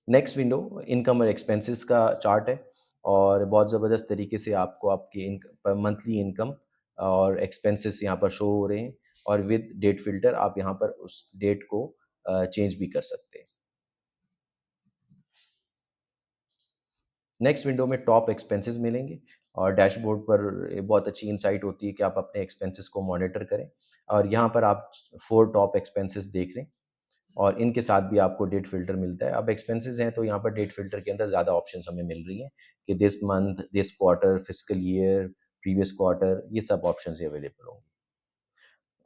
नेक्स्ट विंडो इनकम और एक्सपेंसेस का चार्ट है, और बहुत ज़बरदस्त तरीके से आपको आपकी मंथली इनकम और एक्सपेंसेस यहाँ पर शो हो रहे हैं, और विद डेट फ़िल्टर आप यहाँ पर उस डेट को चेंज भी कर सकते हैं। नेक्स्ट विंडो में टॉप एक्सपेंसेस मिलेंगे, और डैशबोर्ड पर ये बहुत अच्छी इनसाइट होती है कि आप अपने एक्सपेंसेस को मॉनिटर करें, और यहाँ पर आप 4 टॉप एक्सपेंसेस देख रहे हैं, और इनके साथ भी आपको डेट फ़िल्टर मिलता है। अब एक्सपेंसेस हैं तो यहाँ पर डेट फ़िल्टर के अंदर ज़्यादा ऑप्शंस हमें मिल रही हैं कि this month, this quarter, fiscal year, previous quarter, ये सब ऑप्शंस ही अवेलेबल होंगे।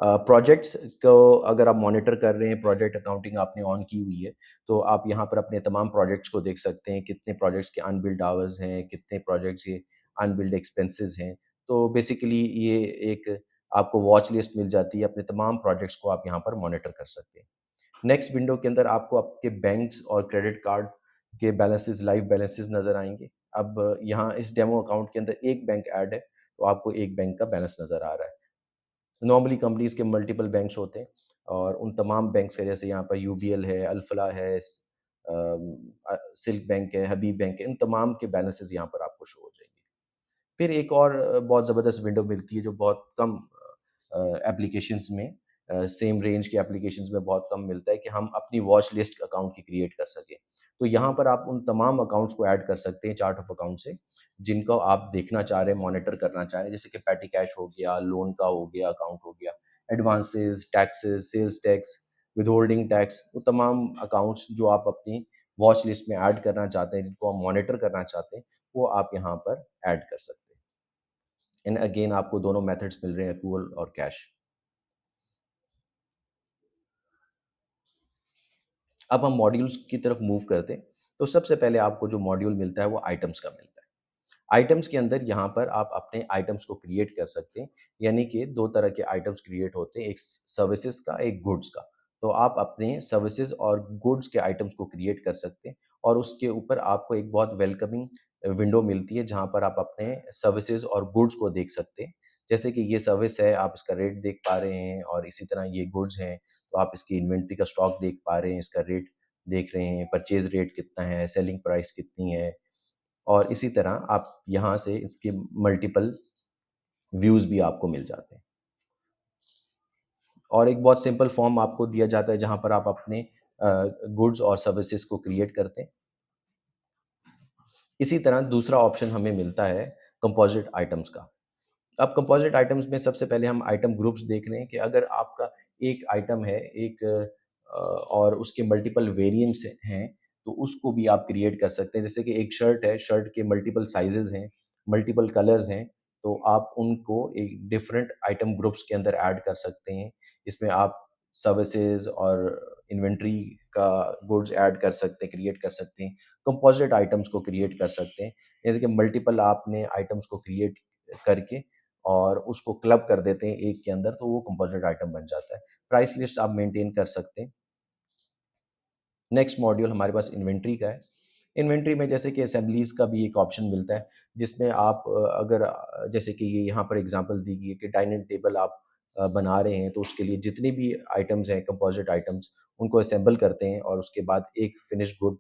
प्रोजेक्ट्स को अगर आप मॉनिटर कर रहे हैं, प्रोजेक्ट अकाउंटिंग आपने ऑन की हुई है, तो आप यहाँ पर अपने तमाम प्रोजेक्ट्स को देख सकते हैं, कितने प्रोजेक्ट्स के अनबिल्ड आवर्स हैं, कितने प्रोजेक्ट्स के अनबिल्ड एक्सपेंसेस हैं। तो बेसिकली ये एक आपको वॉच लिस्ट मिल जाती है, अपने तमाम प्रोजेक्ट्स को आप यहाँ पर मॉनिटर कर सकते हैं। नेक्स्ट विंडो के अंदर आपको आपके बैंक्स और क्रेडिट कार्ड के बैलेंसेस, लाइव बैलेंसेस नज़र आएँगे। अब यहाँ इस डेमो अकाउंट के अंदर एक बैंक ऐड है, तो आपको एक बैंक का बैलेंस नज़र आ रहा है। नॉर्मली कंपनीज़ के मल्टीपल बैंक्स होते हैं, और उन तमाम बैंक्स का जैसे यहाँ पर यूबीएल है, अल्फ़ला है, सिल्क बैंक है, हबीब बैंक है, इन तमाम के बैलेंसेस यहाँ पर आपको शो हो जाएँगे। फिर एक और बहुत ज़बरदस्त विंडो मिलती है जो बहुत कम एप्लीकेशंस में, सेम रेंज के एप्लीकेशंस में बहुत कम मिलता है, कि हम अपनी वॉच लिस्ट अकाउंट की क्रिएट कर सकें। तो यहाँ पर आप उन तमाम अकाउंट्स को ऐड कर सकते हैं चार्ट ऑफ अकाउंट से, जिनको आप देखना चाह रहे हैं, मॉनिटर करना चाह रहे हैं, जैसे कि पेटी कैश हो गया, लोन का हो गया, अकाउंट हो गया, advances, taxes, sales tax, withholding tax, वो तमाम अकाउंट्स जो आप अपनी वॉच लिस्ट में ऐड करना चाहते हैं, जिनको आप मॉनिटर करना चाहते हैं, वो आप यहाँ पर ऐड कर सकते हैं। एंड अगेन आपको दोनों मेथड्स मिल रहे हैं, अप्रूवल और कैश। अब हम मॉड्यूल्स की तरफ मूव करते हैं, तो सबसे पहले आपको जो मॉड्यूल मिलता है वो आइटम्स का मिलता है। आइटम्स के अंदर यहाँ पर आप अपने आइटम्स को क्रिएट कर सकते हैं, यानी कि 2 तरह के आइटम्स क्रिएट होते हैं, एक सर्विसेज़ का, एक गुड्स का। तो आप अपने सर्विसेज़ और गुड्स के आइटम्स को क्रिएट कर सकते हैं, और उसके ऊपर आपको एक बहुत वेलकमिंग विंडो मिलती है, जहाँ पर आप अपने सर्विसेज़ और गुड्स को देख सकते हैं। जैसे कि ये सर्विस है, आप इसका रेट देख पा रहे हैं, और इसी तरह ये गुड्स हैं, तो आप इसकी इन्वेंट्री का स्टॉक देख पा रहे हैं, इसका रेट देख रहे हैं, परचेज़ रेट कितना है, सेलिंग प्राइस कितनी है, और इसी तरह आप यहाँ से इसके मल्टीपल व्यूज़ भी आपको मिल जाते हैं। और एक बहुत सिंपल फॉर्म आपको दिया जाता है, जहाँ पर आप अपने गुड्स और सर्विसेज़ को क्रिएट करते हैं। इसी तरह दूसरा ऑप्शन हमें मिलता है कंपोज़िट आइटम्स का। अब कंपोज़िट आइटम्स में सबसे पहले हम आइटम ग्रुप्स देख रहे हैं कि अगर आपका एक आइटम है, एक और उसके मल्टीपल वेरिएंट्स हैं, तो उसको भी आप क्रिएट कर सकते हैं। जैसे कि एक शर्ट है, शर्ट के मल्टीपल साइज़ेज़ हैं, मल्टीपल कलर्स हैं, तो आप उनको एक डिफरेंट आइटम ग्रुप्स के अंदर ऐड कर सकते हैं। इसमें आप सर्विसेज़ और इन्वेंट्री का गुड्स ऐड कर सकते हैं, क्रिएट कर सकते हैं। कंपोज़िट आइटम्स को क्रिएट कर सकते हैं। जैसे कि मल्टीपल आपने आइटम्स को क्रिएट करके और उसको क्लब कर देते हैं एक के अंदर, तो वो कंपोजिट आइटम बन जाता है। प्राइस लिस्ट आप मेंटेन कर सकते हैं। नेक्स्ट मॉड्यूल हमारे पास इन्वेंट्री का है। इन्वेंट्री में जैसे कि असेंबलीज़ का भी एक ऑप्शन मिलता है, जिसमें आप अगर जैसे कि ये यहाँ पर एग्ज़ाम्पल दी गई है कि डाइनिंग टेबल आप बना रहे हैं, तो उसके लिए जितने भी आइटम्स हैं, कंपोजिट आइटम्स, उनको असेंबल करते हैं, और उसके बाद एक फिनिश्ड गुड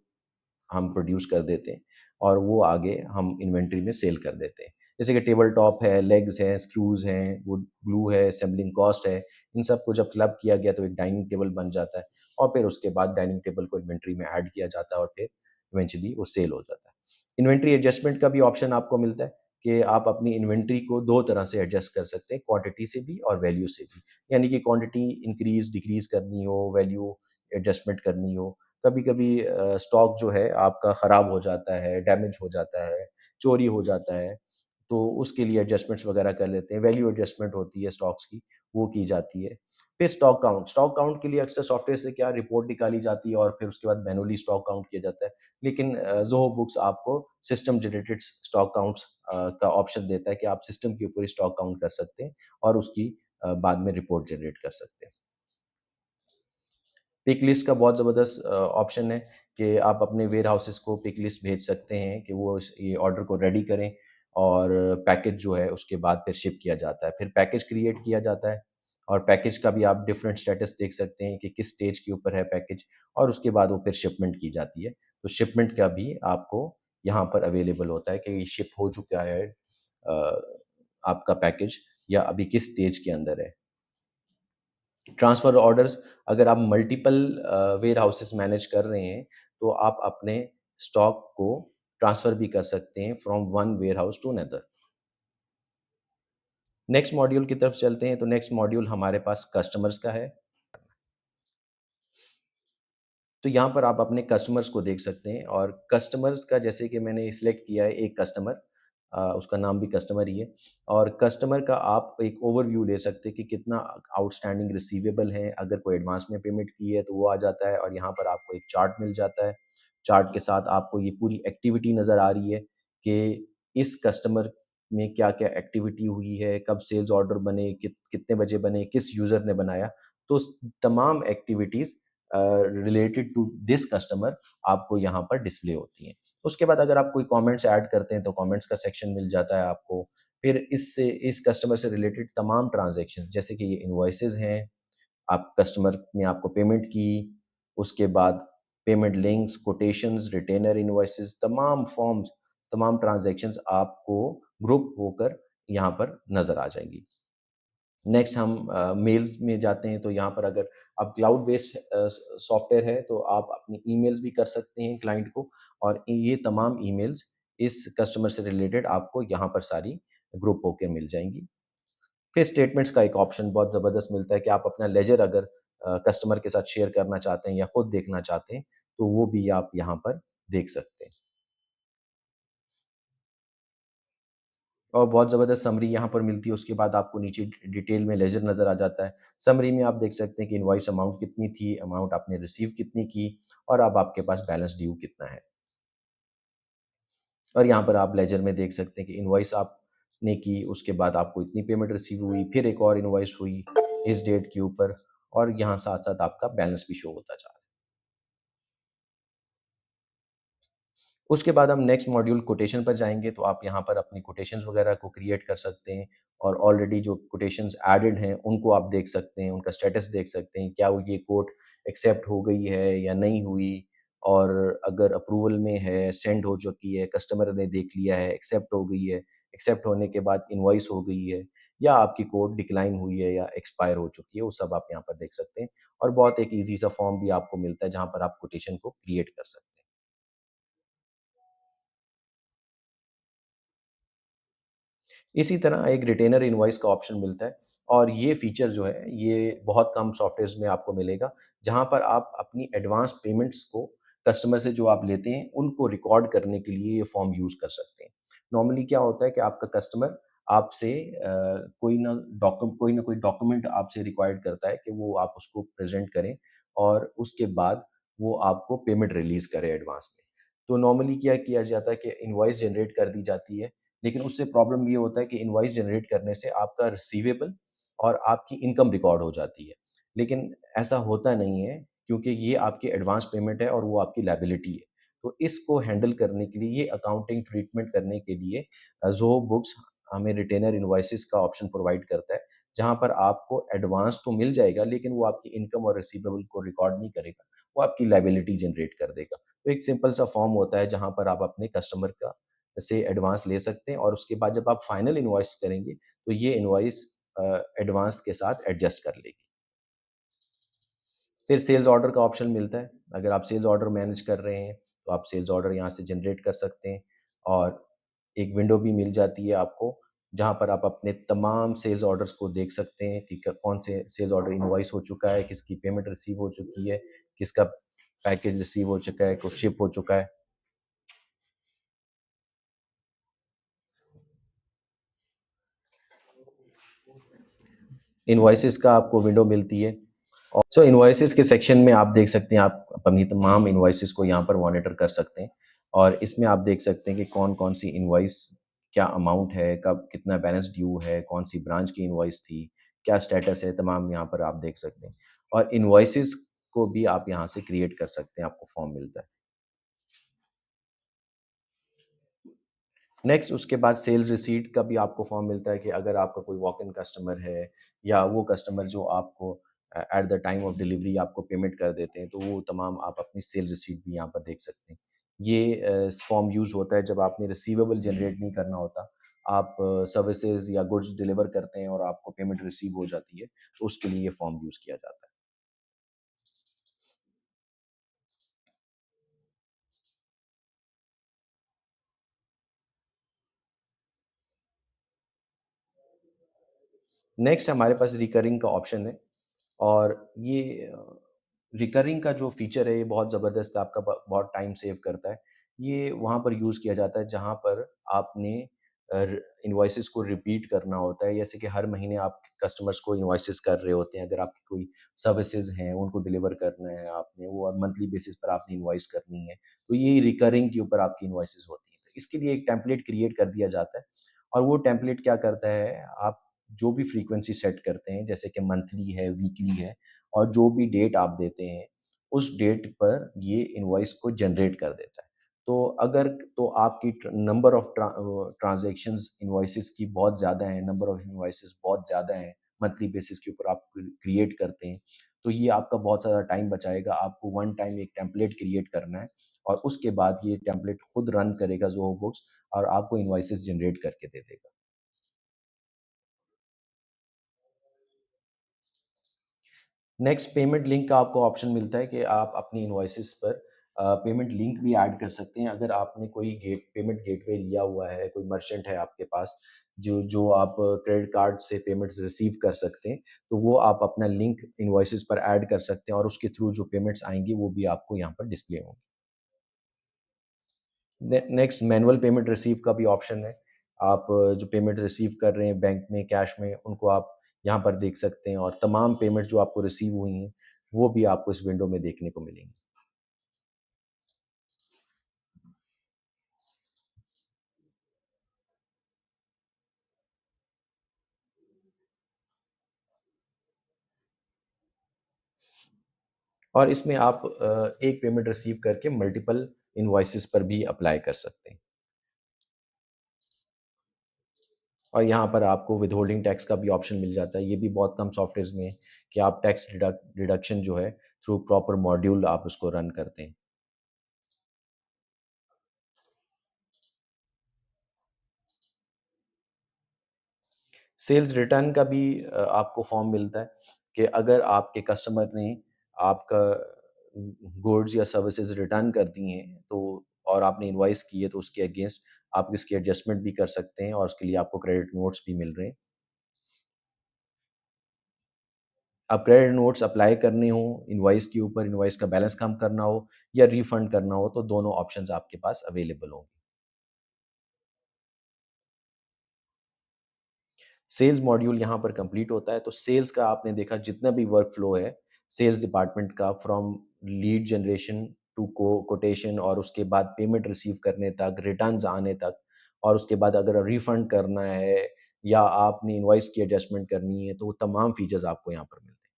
हम प्रोड्यूस कर देते हैं, और वो आगे हम इन्वेंट्री में सेल कर देते हैं। जैसे कि टेबल टॉप है, लेग्स हैं, स्क्रूज़ हैं, वो ग्लू है, असेंबलिंग कॉस्ट है, इन सबको जब क्लब किया गया तो एक डाइनिंग टेबल बन जाता है और फिर उसके बाद डाइनिंग टेबल को इन्वेंटरी में ऐड किया जाता है और फिर इवेंचुअली वो सेल हो जाता है। इन्वेंटरी एडजस्टमेंट का भी ऑप्शन आपको मिलता है कि आप अपनी इन्वेंटरी को 2 तरह से एडजस्ट कर सकते हैं, क्वांटिटी से भी और वैल्यू से भी। यानी कि क्वांटिटी इंक्रीज़, डिक्रीज़ करनी हो, वैल्यू एडजस्टमेंट करनी हो। कभी-कभी स्टॉक जो है आपका खराब हो जाता है, डैमेज हो जाता है, चोरी हो जाता है, तो उसके लिए एडजस्टमेंट्स वगैरह कर लेते हैं। वैल्यू एडजस्टमेंट होती है स्टॉक्स की, वो की जाती है। फिर स्टॉक काउंट के लिए अक्सर सॉफ्टवेयर से क्या रिपोर्ट निकाली जाती है और फिर उसके बाद मैनुअली स्टॉक काउंट किया जाता है। लेकिन ज़ोहो बुक्स आपको सिस्टम जनरेटेड स्टॉक काउंट्स का ऑप्शन देता है कि आप सिस्टम के ऊपर ही स्टॉक काउंट कर सकते हैं और उसकी बाद में रिपोर्ट जनरेट कर सकते हैं। पिक लिस्ट का बहुत ज़बरदस्त ऑप्शन है कि आप अपने वेयरहाउसेस को पिक लिस्ट भेज सकते हैं कि वो इस ये ऑर्डर को रेडी करें और पैकेज जो है उसके बाद फिर शिप किया जाता है। फिर पैकेज क्रिएट किया जाता है और पैकेज का भी आप डिफरेंट स्टेटस देख सकते हैं कि किस स्टेज के ऊपर है पैकेज और उसके बाद वो फिर शिपमेंट की जाती है। तो शिपमेंट का भी आपको यहाँ पर अवेलेबल होता है कि ये शिप हो चुका है आपका पैकेज या अभी किस स्टेज के अंदर है। ट्रांसफ़र ऑर्डर्स अगर आप मल्टीपल वेयरहाउसेस मैनेज कर रहे हैं, तो आप अपने स्टॉक को ट्रांसफ़र भी कर सकते हैं from one warehouse to another. Next module की तरफ चलते हैं, तो नेक्स्ट मॉड्यूल हमारे पास कस्टमर्स का है। तो यहाँ पर आप अपने कस्टमर्स को देख सकते हैं और कस्टमर्स का जैसे कि मैंने सिलेक्ट किया है एक कस्टमर उसका नाम भी कस्टमर ही है और कस्टमर का आप एक ओवरव्यू ले सकते हैं कि कितना आउटस्टैंडिंग रिसीवेबल है। अगर कोई एडवांस में पेमेंट की है तो वो आ जाता है और यहाँ पर आपको एक चार्ट मिल जाता है। चार्ट के साथ आपको ये पूरी एक्टिविटी नज़र आ रही है कि इस कस्टमर में क्या-क्या एक्टिविटी हुई है, कब सेल्स ऑर्डर बने, कितने बजे बने, किस यूज़र ने बनाया। तो स तमाम activities related to this customer आपको यहाँ पर डिस्प्ले होती हैं। उसके बाद अगर आप कोई कमेंट्स ऐड करते हैं तो कमेंट्स का सेक्शन मिल जाता है आपको। फिर इससे इस कस्टमर से रिलेटेड तमाम ट्रांज़ैक्शंस जैसे कि ये इनवॉइसेज़ हैं, आप कस्टमर ने आपको पेमेंट की, उसके बाद पेमेंट लिंक्स, कोटेशंस, रिटेनर इनवॉइसेज़ तमाम फॉर्म्स, तमाम ट्रांज़ैक्शंस आपको ग्रुप होकर यहाँ पर नज़र आ जाएँगी। नेक्स्ट हम मेल्स में जाते हैं तो यहाँ पर अगर आप क्लाउड बेस्ड सॉफ्टवेयर है तो आप अपनी ईमेल्स भी कर सकते हैं क्लाइंट को और ये तमाम ईमेल्स इस कस्टमर से रिलेटेड आपको यहाँ पर सारी ग्रुप होके मिल जाएँगी। फिर स्टेटमेंट्स का एक ऑप्शन बहुत ज़बरदस्त मिलता है कि आप अपना लेजर अगर कस्टमर के साथ शेयर करना चाहते हैं या खुद देखना चाहते हैं, तो वो भी आप यहाँ पर देख सकते हैं। और बहुत ज़बरदस्त समरी यहाँ पर मिलती है, उसके बाद आपको नीचे डिटेल में लेज़र नज़र आ जाता है। समरी में आप देख सकते हैं कि इनवॉइस अमाउंट कितनी थी, अमाउंट आपने रिसीव कितनी की और अब आपके पास बैलेंस ड्यू कितना है। और यहाँ पर आप लेज़र में देख सकते हैं कि इनवॉइस आपने की, उसके बाद आपको इतनी पेमेंट रिसीव हुई, फिर एक और इनवॉइस हुई इस डेट के ऊपर और यहाँ साथ-साथ आपका बैलेंस भी शो होता जा रहा है। उसके बाद हम नेक्स्ट मॉड्यूल कोटेशन पर जाएँगे, तो आप यहाँ पर अपनी कोटेशंस वगैरह को क्रिएट कर सकते हैं और ऑलरेडी जो कोटेशंस एडेड हैं, उनको आप देख सकते हैं, उनका स्टेटस देख सकते हैं, क्या वो ये कोट एक्सेप्ट हो गई है या नहीं हुई और अगर अप्रूवल में है, सेंड हो चुकी है, कस्टमर ने देख लिया है, एक्सेप्ट हो गई है, एक्सेप्ट होने के बाद इनवॉइस हो गई है या आपकी कोट डिक्लाइन हुई है या एक्सपायर हो चुकी है, वो सब आप यहाँ पर देख सकते हैं और बहुत एक ईज़ी सा फॉर्म भी आपको मिलता है, जहाँ पर आप कोटेशन को क्रिएट कर सकते हैं। इसी तरह एक रिटेनर इनवॉइस का ऑप्शन मिलता है और ये फीचर जो है ये बहुत कम सॉफ्टवेयर्स में आपको मिलेगा जहाँ पर आप अपनी एडवांस पेमेंट्स को कस्टमर से जो आप लेते हैं उनको रिकॉर्ड करने के लिए ये फॉर्म यूज़ कर सकते हैं। नॉर्मली क्या होता है कि आपका कस्टमर आपसे कोई ना कोई डॉक्यूमेंट आपसे रिक्वायर्ड करता है कि वो आप उसको प्रेज़ेंट करें और उसके बाद वो आपको पेमेंट रिलीज़ करे एडवांस में। तो नॉर्मली क्या किया जाता है कि इनवॉइस जनरेट कर दी जाती है लेकिन उससे प्रॉब्लम ये होता है कि इनवॉइस जनरेट करने से आपका रिसीवेबल और आपकी इनकम रिकॉर्ड हो जाती है। लेकिन ऐसा होता नहीं है क्योंकि ये आपकी एडवांस पेमेंट है और वो आपकी लायबिलिटी है। तो इसको हैंडल करने के लिए ये अकाउंटिंग ट्रीटमेंट करने के लिए ज़ोहो बुक्स हमें रिटेनर इनवॉइसेस का ऑप्शन प्रोवाइड करता है, जहाँ पर आपको एडवांस तो मिल जाएगा लेकिन वो आपकी इनकम और रिसीवेबल को रिकॉर्ड नहीं करेगा, वो आपकी लायबिलिटी जनरेट कर देगा। तो एक सिंपल सा फॉर्म होता है जहाँ पर आप अपने कस्टमर का से एडवांस ले सकते हैं और उसके बाद जब आप फाइनल इनवॉइस करेंगे, तो ये इनवॉइस एडवांस के साथ एडजस्ट कर लेगी। फिर सेल्स ऑर्डर का ऑप्शन मिलता है। अगर आप सेल्स ऑर्डर मैनेज कर रहे हैं, तो आप सेल्स ऑर्डर यहाँ से जनरेट कर सकते हैं और एक विंडो भी मिल जाती है आपको, जहाँ पर आप अपने तमाम सेल्स ऑर्डर्स को देख सकते हैं कि क कौन से सेल्स ऑर्डर इनवॉइस हो चुका है, किसकी पेमेंट रिसीव हो चुकी है, किसका पैकेज रिसीव हो चुका है, कुछ शिप हो चुका है। इनवॉइसेज़ का आपको विंडो मिलती है। सो इनवॉइसेस के सेक्शन में आप देख सकते हैं, आप अपनी तमाम इनवॉइसेस को यहाँ पर मॉनिटर कर सकते हैं और इसमें आप देख सकते हैं कि कौन-कौन सी इनवॉइस, क्या अमाउंट है, कब कितना बैलेंस ड्यू है, कौन सी ब्रांच की इनवॉइस थी, क्या स्टेटस है, तमाम यहाँ पर आप देख सकते हैं और इनवॉइसेस को भी आप यहाँ से क्रिएट कर सकते हैं, आपको फॉर्म मिलता है। नेक्स्ट उसके बाद सेल्स रिसीट का भी आपको फॉर्म मिलता है कि अगर आपका कोई वॉक इन कस्टमर है या वो कस्टमर जो आपको at the time of delivery आपको पेमेंट कर देते हैं, तो वो तमाम आप अपनी सेल रिसीट भी यहाँ पर देख सकते हैं। ये फॉर्म यूज़ होता है जब आपने रिसीवेबल जनरेट नहीं करना होता, आप सर्विसेज या गुड्स डिलीवर करते हैं और आपको पेमेंट रिसीव हो जाती है, तो उसके लिए ये फॉर्म यूज़ किया जाता है। नेक्स्ट हमारे पास रिकरिंग का ऑप्शन है और ये रिकरिंग का जो फीचर है ये बहुत ज़बरदस्त है, आपका ब बहुत टाइम सेव करता है। ये वहाँ पर यूज़ किया जाता है जहाँ पर आपने इनवॉइसेज़ को रिपीट करना होता है, जैसे कि हर महीने आप कस्टमर्स को इनवॉइसेज़ कर रहे होते हैं। अगर आपकी कोई सर्विसेज़ हैं, उनको डिलीवर करना है आपने, वो मंथली बेसिस पर आपने इनवॉइस करनी है, तो ये रिकरिंग के ऊपर आपकी इनवॉइसेज़ होती हैं। तो इसके लिए एक टेम्पलेट क्रिएट कर दिया जाता है और वो टेम्पलेट क्या करता है, आप जो भी फ्रीक्वेंसी सेट करते हैं, जैसे कि मंथली है, वीकली है और जो भी डेट आप देते हैं, उस डेट पर ये इनवॉइस को जनरेट कर देता है। तो अगर तो आपकी नंबर ऑफ ट्रांज़ैक्शंस इनवॉइसेज़ की बहुत ज़्यादा है, नंबर ऑफ इनवॉइसेज़ बहुत ज़्यादा है, मंथली बेसिस के ऊपर आप क्रिएट करते हैं, तो ये आपका बहुत सारा टाइम बचाएगा। आपको वन टाइम एक टेम्पलेट क्रिएट करना है और उसके बाद ये टेम्पलेट खुद रन करेगा ज़ोहो बुक्स और आपको इनवॉइसेज़ जनरेट करके दे देगा। नेक्स्ट पेमेंट लिंक का आपको ऑप्शन मिलता है कि आप अपनी इनवॉइसेस पर पेमेंट लिंक भी ऐड कर सकते हैं। अगर आपने कोई पेमेंट गेटवे लिया हुआ है, कोई मर्चेंट है आपके पास, जो जो आप क्रेडिट कार्ड से पेमेंट्स रिसीव कर सकते हैं, तो वो आप अपना लिंक इनवॉइसेस पर ऐड कर सकते हैं और उसके थ्रू जो पेमेंट्स आएँगी, वो भी आपको यहाँ पर डिस्प्ले होंगी। नेक्स्ट मैनुअल पेमेंट रिसीव का भी ऑप्शन है। आप जो पेमेंट रिसीव कर रहे हैं बैंक में, कैश में, उनको आप यहाँ पर देख सकते हैं और तमाम पेमेंट जो आपको रिसीव हुई हैं, वो भी आपको इस विंडो में देखने को मिलेंगी। और इसमें आप एक पेमेंट रिसीव करके मल्टीपल इनवॉइसेज़ पर भी अप्लाई कर सकते हैं। और यहाँ पर आपको विथहोल्डिंग टैक्स का भी ऑप्शन मिल जाता है। ये भी बहुत कम सॉफ्टवेयर्स में है कि आप टैक्स डिडक्शन जो है थ्रू प्रॉपर मॉड्यूल आप उसको रन करते हैं। सेल्स रिटर्न का भी आपको फॉर्म मिलता है कि अगर आपके कस्टमर ने आपका गुड्स या सर्विसेज रिटर्न कर दी हैं, तो और आपने इनवॉइस की है, तो उसके अगेंस्ट आप इसकी एडजस्टमेंट भी कर सकते हैं और उसके लिए आपको क्रेडिट नोट्स भी मिल रहे हैं। अब क्रेडिट नोट्स अप्लाई करने हो इनवॉइस के ऊपर, इनवॉइस का बैलेंस कम करना हो या रिफंड करना हो, तो दोनों ऑप्शंस आपके पास अवेलेबल होंगे। सेल्स मॉड्यूल यहाँ पर कंप्लीट होता है, तो सेल्स का आपने देखा जितना भी वर्क फ्लो है, सेल्स डिपार्टमेंट का from lead generation to quotation और उसके बाद पेमेंट रिसीव करने तक, रिटर्न्स आने तक और उसके बाद अगर रिफंड करना है या आपने इनवॉइस की एडजस्टमेंट करनी है, तो वो तमाम फीचर्स आपको यहाँ पर मिलते हैं।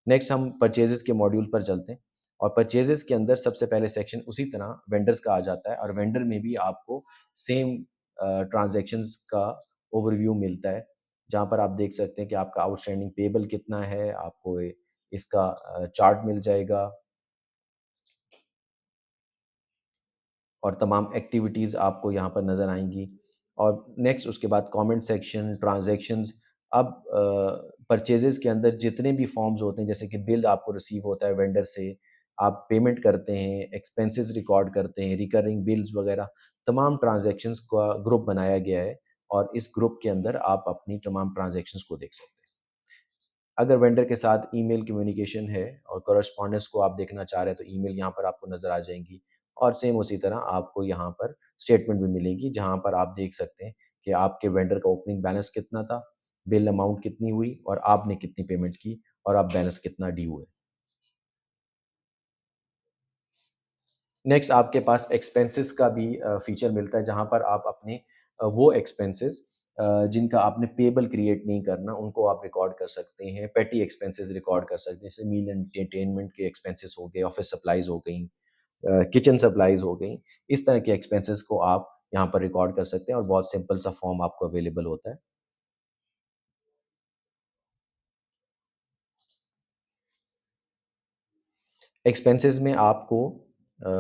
नेक्स्ट हम परचेज़ेज़ के मॉड्यूल पर चलते हैं और परचेज़ेज़ के अंदर सबसे पहले सेक्शन उसी तरह वेंडर्स का आ जाता है और वेंडर में भी आपको सेम ट्रांज़ैक्शंस का ओवरव्यू मिलता है, जहाँ पर आप देख सकते हैं कि आपका आउटस्टैंडिंग पेएबल कितना है, आपको इसका चार्ट मिल जाएगा। और तमाम एक्टिविटीज़ आपको यहाँ पर नज़र आएँगी। और नेक्स्ट उसके बाद कमेंट सेक्शन, ट्रांज़ैक्शंस। अब परचेज़ेज़ के अंदर जितने भी फॉर्म्स होते हैं, जैसे कि बिल आपको रिसीव होता है वेंडर से, आप पेमेंट करते हैं, एक्सपेंसेस रिकॉर्ड करते हैं, रिकरिंग बिल्स वगैरह, तमाम ट्रांज़ैक्शंस का ग्रुप बनाया गया है और इस ग्रुप के अंदर आप अपनी तमाम ट्रांज़ैक्शंस को देख सकते हैं। अगर वेंडर के साथ ईमेल कम्युनिकेशन है और कॉरेस्पॉन्डेंस को आप देखना चाह रहे हैं, तो ईमेल यहाँ पर आपको नज़र आ जाएँगी और सेम उसी तरह आपको यहाँ पर स्टेटमेंट भी मिलेगी, जहाँ पर आप देख सकते हैं कि आपके वेंडर का ओपनिंग बैलेंस कितना था, बिल अमाउंट कितनी हुई और आपने कितनी पेमेंट की और अब बैलेंस कितना ड्यू है। नेक्स्ट आपके पास एक्सपेंसेस का भी फीचर मिलता है, जहाँ पर आप अपने वो एक्सपेंसेस जिनका आपने पेबल क्रिएट नहीं करना, उनको आप रिकॉर्ड कर सकते हैं। पेटी एक्सपेंसेस रिकॉर्ड कर सकते हैं, जैसे मील एंटरटेनमेंट के एक्सपेंसेस हो गए, ऑफिस सप्लाईज़ हो गईं, किचन सप्लाईज़ हो गईं। इस तरह के एक्सपेंसेस को आप यहाँ पर रिकॉर्ड कर सकते हैं और बहुत सिंपल सा फॉर्म आपको अवेलेबल होता है। एक्सपेंसेस में आपको अ,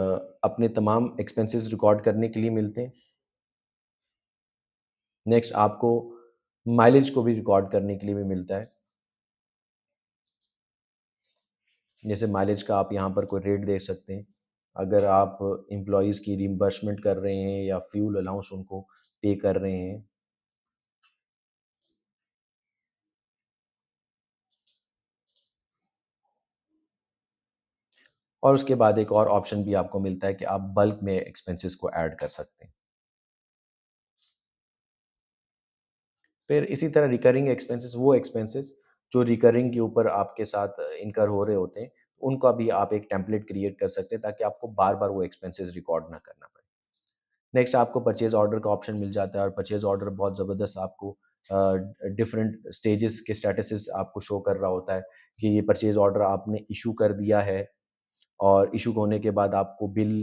अपने तमाम एक्सपेंसेस रिकॉर्ड करने के लिए मिलते हैं। नेक्स्ट आपको माइलेज को भी रिकॉर्ड करने के लिए भी मिलता है। जैसे माइलेज का आप यहाँ पर कोई रेट दे सकते हैं। अगर आप एम्प्लॉइज़ की रिइंबर्समेंट कर रहे हैं या फ्यूल अलाउंस उनको पे कर रहे हैं। और उसके बाद एक और ऑप्शन भी आपको मिलता है कि आप बल्क में एक्सपेंसेस को ऐड कर सकते हैं। फिर इसी तरह रिकरिंग एक्सपेंसेस, वो एक्सपेंसेस जो रिकरिंग के ऊपर आपके साथ इनकर हो रहे होते हैं, उनका भी आप एक टेम्पलेट क्रिएट कर सकते हैं ताकि आपको बार-बार वो एक्सपेंसेस रिकॉर्ड ना करना पड़े। नेक्स्ट आपको परचेज़ ऑर्डर का ऑप्शन मिल जाता है और परचेज़ ऑर्डर बहुत ज़बरदस्त आपको डिफरेंट स्टेजेस के स्टेटसेस आपको शो कर रहा होता है कि ये परचेज़ ऑर्डर आपने इश्यू कर दिया है और इश्यू होने के बाद आपको बिल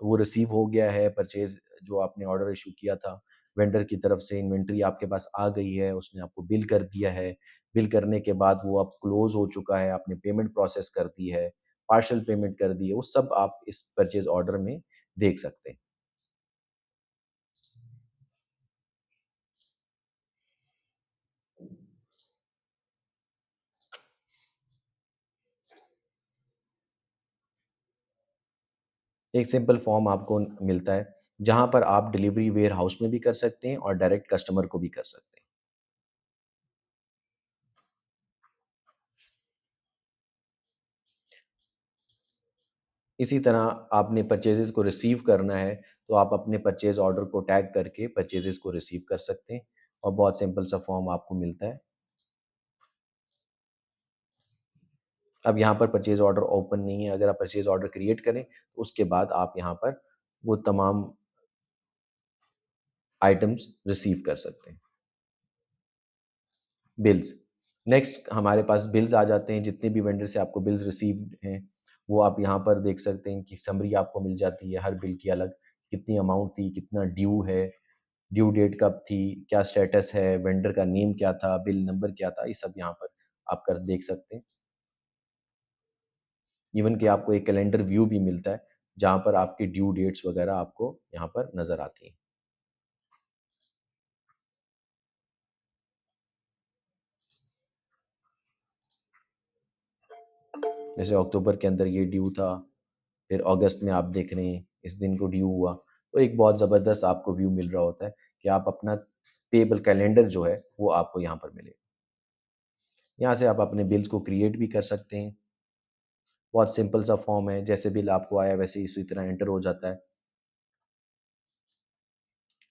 वो रिसीव हो गया है, परचेज़ जो आपने ऑर्डर इश्यू किया था, वेंडर की तरफ से इन्वेंट्री आपके पास आ गई है, उसने आपको बिल कर दिया है। बिल करने के बाद वो अब क्लोज़ हो चुका है, आपने पेमेंट प्रोसेस कर दी है, पार्शियल पेमेंट कर दी है, वो सब आप इस परचेज़ ऑर्डर में देख सकते हैं। एक सिंपल फॉर्म आपको मिलता है, जहाँ पर आप डिलीवरी वेयरहाउस में भी कर सकते हैं और डायरेक्ट कस्टमर को भी कर सकते हैं। इसी तरह आपने परचेज़ेज़ को रिसीव करना है, तो आप अपने परचेज़ ऑर्डर को टैग करके परचेज़ेज़ को रिसीव कर सकते हैं और बहुत सिंपल सा फॉर्म आपको मिलता है। अब यहाँ पर परचेज़ ऑर्डर ओपन नहीं है, अगर आप परचेज़ ऑर्डर क्रिएट करें, तो उसके बाद आप यहाँ पर वो तमाम आइटम्स रिसीव कर सकते हैं। बिल्स। नेक्स्ट हमारे पास बिल्स आ जाते हैं, जितने भी वेंडर से आपको बिल्स रिसीव्ड हैं, वो आप यहाँ पर देख सकते हैं कि समरी आपको मिल जाती है हर बिल की अलग, कितनी अमाउंट थी, कितना ड्यू है, ड्यू डेट कब थी, क्या स्टेटस है, वेंडर का नेम क्या था, बिल नंबर क्या था, ये सब यहाँ पर आप कर देख सकते हैं। इवन कि आपको एक कैलेंडर व्यू भी मिलता है, जहाँ पर आपकी ड्यू डेट्स वगैरह आपको यहाँ पर नज़र आती हैं। जैसे अक्टूबर के अंदर ये ड्यू था, फिर अगस्त में आप देख रहे हैं इस दिन को ड्यू हुआ, तो एक बहुत ज़बरदस्त आपको व्यू मिल रहा होता है कि आप अपना पेबल कैलेंडर जो है वो आपको यहाँ पर मिलेगा। यहाँ से आप अपने बिल्स को क्रिएट भी कर सकते हैं। बहुत सिंपल सा फॉर्म है, जैसे बिल आपको आया वैसे ही इसी तरह एंटर हो जाता है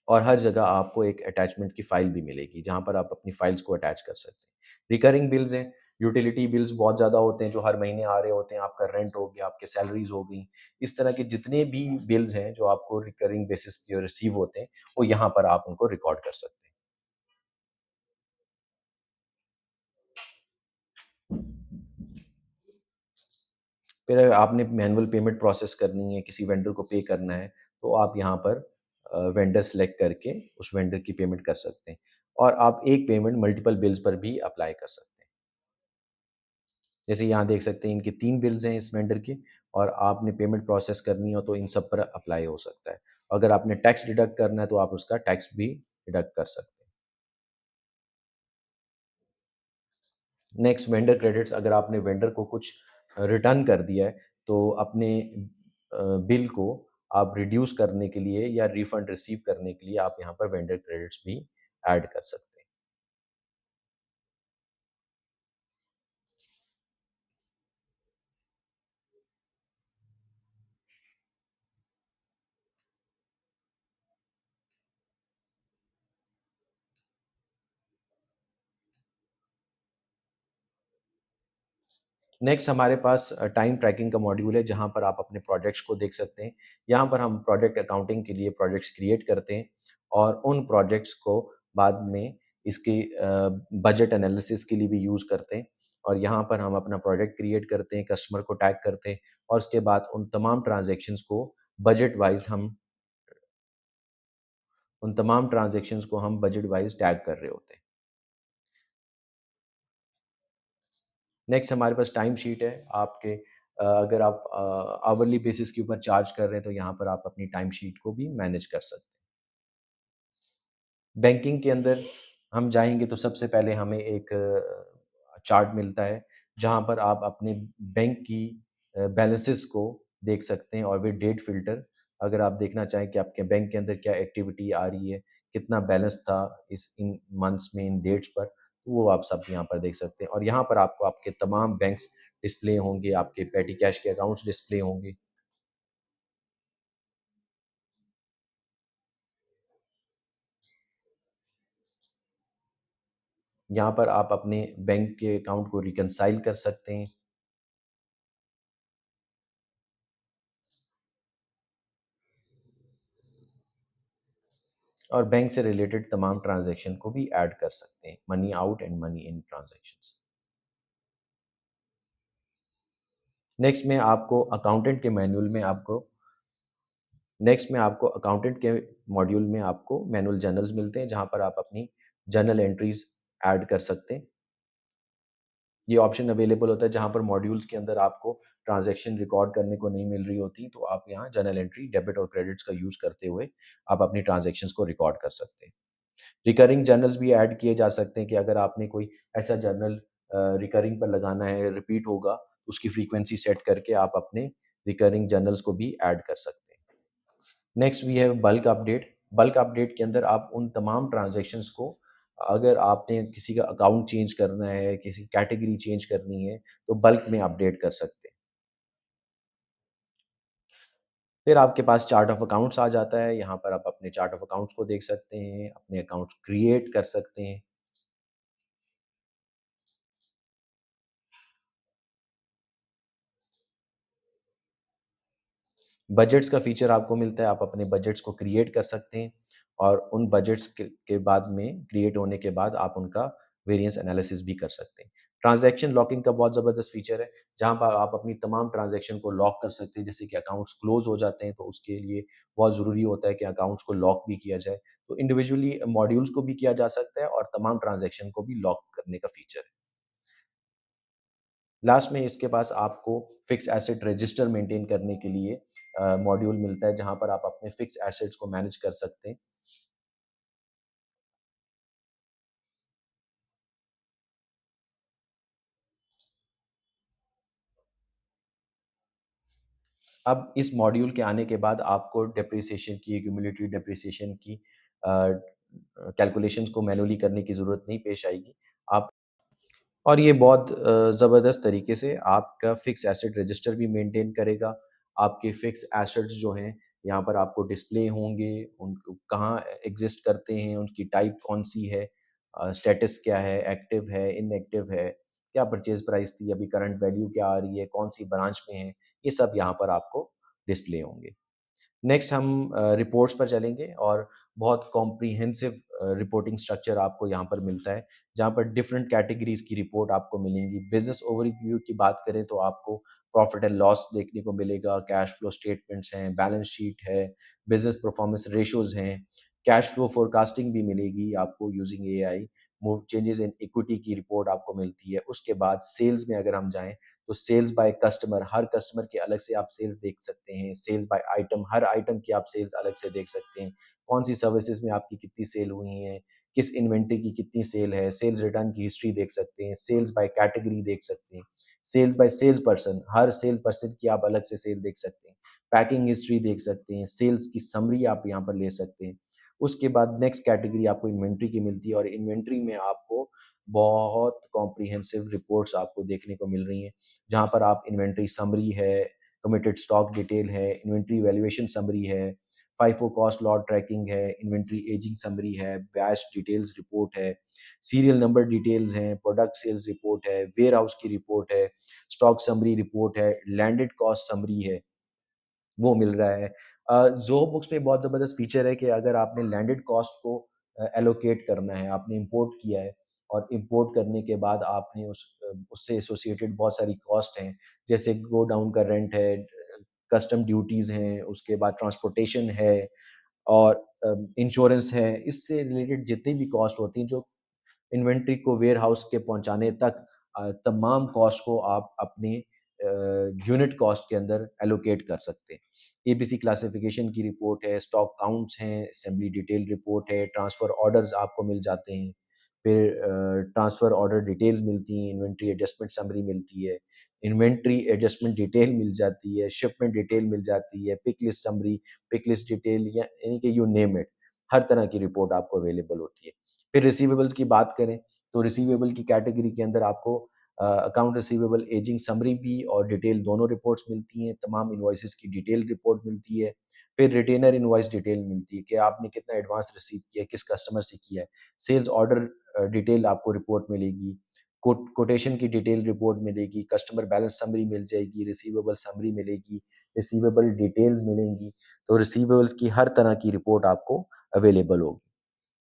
और हर जगह आपको एक अटैचमेंट की फ़ाइल भी मिलेगी, जहाँ पर आप अपनी फ़ाइल्स को अटैच कर सकते हैं। रिकरिंग बिल्स हैं, यूटिलिटी बिल्स बहुत ज़्यादा होते हैं जो हर महीने आ रहे होते हैं, आपका रेंट हो गया, आपके सैलरीज़ हो गई, इस तरह के जितने भी बिल्स हैं जो आपको रिकरिंग बेसिस पे रिसीव होते हैं, वो यहाँ पर आप उनको रिकॉर्ड कर सकते हैं। फिर अगर आपने मैनुअल पेमेंट प्रोसेस करनी है, किसी वेंडर को पे करना है, तो आप यहाँ पर वेंडर सेलेक्ट करके उस वेंडर की पेमेंट कर सकते हैं और आप एक पेमेंट मल्टीपल बिल्स पर भी अप्लाई कर सकते हैं। जैसे यहाँ देख सकते हैं इनके 3 बिल्स हैं इस वेंडर के, और आपने पेमेंट प्रोसेस करनी हो तो इन सब पर अप्लाई हो सकता है। अगर आपने टैक्स डिडक्ट करना है तो आप उसका टैक्स भी डिडक्ट कर सकते हैं। नेक्स्ट वेंडर क्रेडिट्स, अगर आपने वेंडर को कुछ रिटर्न कर दिया है तो अपने बिल को आप रिड्यूस करने के लिए या रिफंड रिसीव करने के लिए आप यहाँ पर वेंडर क्रेडिट्स भी ऐड कर सकते हैं। नेक्स्ट हमारे पास टाइम ट्रैकिंग का मॉड्यूल है जहाँ पर आप अपने प्रोजेक्ट्स को देख सकते हैं। यहाँ पर हम प्रोजेक्ट अकाउंटिंग के लिए प्रोजेक्ट्स क्रिएट करते हैं और उन प्रोजेक्ट्स को बाद में इसके बजट एनालिसिस के लिए भी यूज़ करते हैं। और यहाँ पर हम अपना प्रोजेक्ट क्रिएट करते हैं, कस्टमर को टैग करते हैं और उसके बाद उन तमाम ट्रांज़ैक्शंस को हम बजट वाइज़ टैग कर रहे होते हैं। नेक्स्ट हमारे पास टाइम शीट है। अगर आप आवरली बेसिस के ऊपर चार्ज कर रहे हैं तो यहाँ पर आप अपनी टाइम शीट को भी मैनेज कर सकते हैं। बैंकिंग के अंदर हम जाएँगे तो सबसे पहले हमें एक चार्ट मिलता है, जहाँ पर आप अपने बैंक की बैलेंसेस को देख सकते हैं और विद डेट फ़िल्टर। अगर आप देखना चाहें कि आपके बैंक के अंदर क्या एक्टिविटी आ रही है, कितना बैलेंस था इस इन मंथ्स में, इन डेट्स पर, तो वो आप सब यहाँ पर देख सकते हैं। और यहाँ पर आपको आपके तमाम बैंक्स डिस्प्ले होंगे, आपके पेटी कैश के अकाउंट्स डिस्प्ले होंगे। यहाँ पर आप अपने बैंक के अकाउंट को रिकंसाइल कर सकते हैं। और बैंक से रिलेटेड तमाम ट्रांज़ैक्शन को भी ऐड कर सकते हैं, money out and money in transactions. Next में आपको अकाउंटेंट के मैनुअल में आपको नेक्स्ट में आपको अकाउंटेंट के मॉड्यूल में आपको मैनुअल जर्नल्स मिलते हैं, जहाँ पर आप अपनी जर्नल एंट्रीज़ ऐड कर सकते हैं। ये ऑप्शन अवेलेबल होता है जहाँ पर मॉड्यूल्स के अंदर आपको ट्रांज़ैक्शन रिकॉर्ड करने को नहीं मिल रही होती, तो आप यहाँ जर्नल एंट्री, डेबिट और क्रेडिट्स का यूज़ करते हुए आप अपनी ट्रांज़ैक्शंस को रिकॉर्ड कर सकते हैं। रिकरिंग जर्नल्स भी ऐड किए जा सकते हैं कि अगर आपने कोई ऐसा जर्नल रिकरिंग पर लगाना है, रिपीट होगा, उसकी फ्रीक्वेंसी सेट करके आप अपने रिकरिंग जर्नल्स को भी ऐड कर सकते हैं। Next we have bulk update. Bulk update के अंदर आप उन तमाम ट्रांज़ैक्शंस को, अगर आपने किसी का अकाउंट चेंज करना है, किसी कैटेगरी चेंज करनी है, तो बल्क में अपडेट कर सकते हैं। फिर आपके पास चार्ट ऑफ अकाउंट्स आ जाता है, यहाँ पर आप अपने चार्ट ऑफ अकाउंट्स को देख सकते हैं, अपने अकाउंट्स क्रिएट कर सकते हैं। बजट्स का फीचर आपको मिलता है, आप अपने बजट्स को क्रिएट कर सकते हैं और उन बजट्स के बाद में क्रिएट होने के बाद आप उनका वेरिएंस एनालिसिस भी कर सकते हैं। ट्रांज़ैक्शन लॉकिंग का बहुत ज़बरदस्त फीचर है, जहाँ पर आप अपनी तमाम ट्रांज़ैक्शन को लॉक कर सकते हैं, जैसे कि अकाउंट्स क्लोज़ हो जाते हैं, तो उसके लिए बहुत ज़रूरी होता है कि अकाउंट्स को लॉक भी किया जाए। तो इंडिविजुअली मॉड्यूल्स को भी किया जा सकता है और तमाम ट्रांज़ैक्शन को भी लॉक करने का फीचर है। लास्ट में इसके पास आपको फिक्स एसेट रजिस्टर मेंटेन करने के लिए मॉड्यूल मिलता है, जहाँ पर आप अपने फिक्स एसेट्स को मैनेज कर सकते हैं। अब इस मॉड्यूल के आने के बाद आपको डेप्रिसिएशन की, क्यूमुलेटिव डेप्रिसिएशन की कैलकुलेशंस को मैनुअली करने की ज़रूरत नहीं पेश आएगी। आप और ये बहुत ज़बरदस्त तरीके से आपका फ़िक्स एसेट रजिस्टर भी मेंटेन करेगा। आपके फ़िक्स एसेट्स जो हैं, यहाँ पर आपको डिस्प्ले होंगे, उनको कहाँ एग्ज़िस्ट करते हैं, उनकी टाइप कौन-सी है, स्टेटस क्या है, एक्टिव है, इनएक्टिव है, क्या परचेज़ प्राइस थी, अभी करंट वैल्यू क्या आ रही है, कौन-सी ब्रांच में है, ये सब यहाँ पर आपको डिस्प्ले होंगे। नेक्स्ट हम रिपोर्ट्स पर चलेंगे और बहुत कॉम्प्रिहेंसिव रिपोर्टिंग स्ट्रक्चर आपको यहाँ पर मिलता है, जहाँ पर डिफरेंट कैटेगरीज़ की रिपोर्ट आपको मिलेंगी। बिज़नेस ओवरव्यू की बात करें तो आपको प्रॉफ़िट एंड लॉस देखने को मिलेगा, कैश फ्लो स्टेटमेंट्स हैं, बैलेंस शीट है, बिज़नेस परफॉर्मेंस रेशियोज़ हैं, कैश फ्लो फोरकास्टिंग भी मिलेगी आपको using AI. Changes in equity की रिपोर्ट आपको मिलती है। उसके बाद सेल्स में अगर हम जाएँ, तो सेल्स बाय कस्टमर, हर कस्टमर के अलग से आप सेल्स देख सकते हैं। सेल्स बाय आइटम, हर आइटम की आप सेल्स अलग से देख सकते हैं। कौन-सी सर्विसेज़ में आपकी कितनी सेल हुई हैं, किस इन्वेंटरी की कितनी सेल है, सेल्स रिटर्न की हिस्ट्री देख सकते हैं, सेल्स बाय कैटेगरी देख सकते हैं, सेल्स बाय सेल्स पर्सन, हर सेल्स पर्सन की आप अलग से सेल देख सकते हैं, पैकिंग हिस्ट्री देख सकते हैं, सेल्स की समरी आप यहाँ पर ले सकते हैं। उसके बाद नेक्स्ट कैटेगरी आपको इन्वेंटरी की मिलती है और इन्वेंटरी में आपको बहुत कॉम्प्रिहेंसिव रिपोर्ट्स आपको देखने को मिल रही हैं, जहाँ पर आप इन्वेंटरी समरी है, कमिटेड स्टॉक डिटेल है, इन्वेंटरी वैल्यूएशन समरी है, फाइफो कॉस्ट लॉट ट्रैकिंग है, इन्वेंटरी एजिंग समरी है, बैच डिटेल्स रिपोर्ट है, सीरियल नंबर डिटेल्स हैं, प्रोडक्ट सेल्स रिपोर्ट है, वेयर हाउस की रिपोर्ट है, स्टॉक समरी रिपोर्ट है, लैंडेड कॉस्ट समरी है, वो मिल रहा है। ज़ोहो बुक्स में बहुत ज़बरदस्त फीचर है कि अगर आपने लैंडेड कॉस्ट को एलोकेट करना है, आपने इम्पोर्ट किया है और इम्पोर्ट करने के बाद आपने उससे एसोसिएटेड बहुत सारी कॉस्ट हैं, जैसे गोडाउन का रेंट है, कस्टम ड्यूटीज़ हैं, उसके बाद ट्रांसपोर्टेशन है और इंश्योरेंस है। इससे रिलेटेड जितनी भी कॉस्ट होती हैं, जो इन्वेंट्री को वेयरहाउस के पहुँचाने तक तमाम कॉस्ट को आप अपने यूनिट कॉस्ट के अंदर एलोकेट कर सकते हैं। एबीसी क्लासिफिकेशन की रिपोर्ट है, स्टॉक काउंट्स हैं, असेंबली डिटेल रिपोर्ट है, ट्रांसफ़र ऑर्डर्स आपको मिल जाते हैं। फिर ट्रांसफ़र ऑर्डर डिटेल्स मिलती हैं, इन्वेंट्री एडजस्टमेंट समरी मिलती है, इन्वेंट्री एडजस्टमेंट डिटेल मिल जाती है, शिपमेंट डिटेल मिल जाती है, pick list summary, pick list detail या यानी कि यू नेम इट, हर तरह की रिपोर्ट आपको अवेलेबल होती है। फिर रिसीवेबल्स की बात करें, तो रिसीवेबल की कैटेगरी के अंदर आपको अकाउंट रिसीवेबल एजिंग समरी भी और डिटेल दोनों रिपोर्ट्स मिलती हैं, तमाम इनवॉइसेस की डिटेल रिपोर्ट मिलती है। फिर रिटेनर इनवॉइस डिटेल मिलती है कि आपने कितना एडवांस रिसीव किया है, किस कस्टमर से किया है। सेल्स ऑर्डर डिटेल आपको रिपोर्ट मिलेगी, कोटेशन की डिटेल रिपोर्ट मिलेगी, कस्टमर बैलेंस समरी मिल जाएगी, रिसीवेबल समरी मिलेगी, रिसीवेबल डिटेल्स मिलेंगी। तो रिसीवेबल्स की हर तरह की रिपोर्ट आपको अवेलेबल होगी।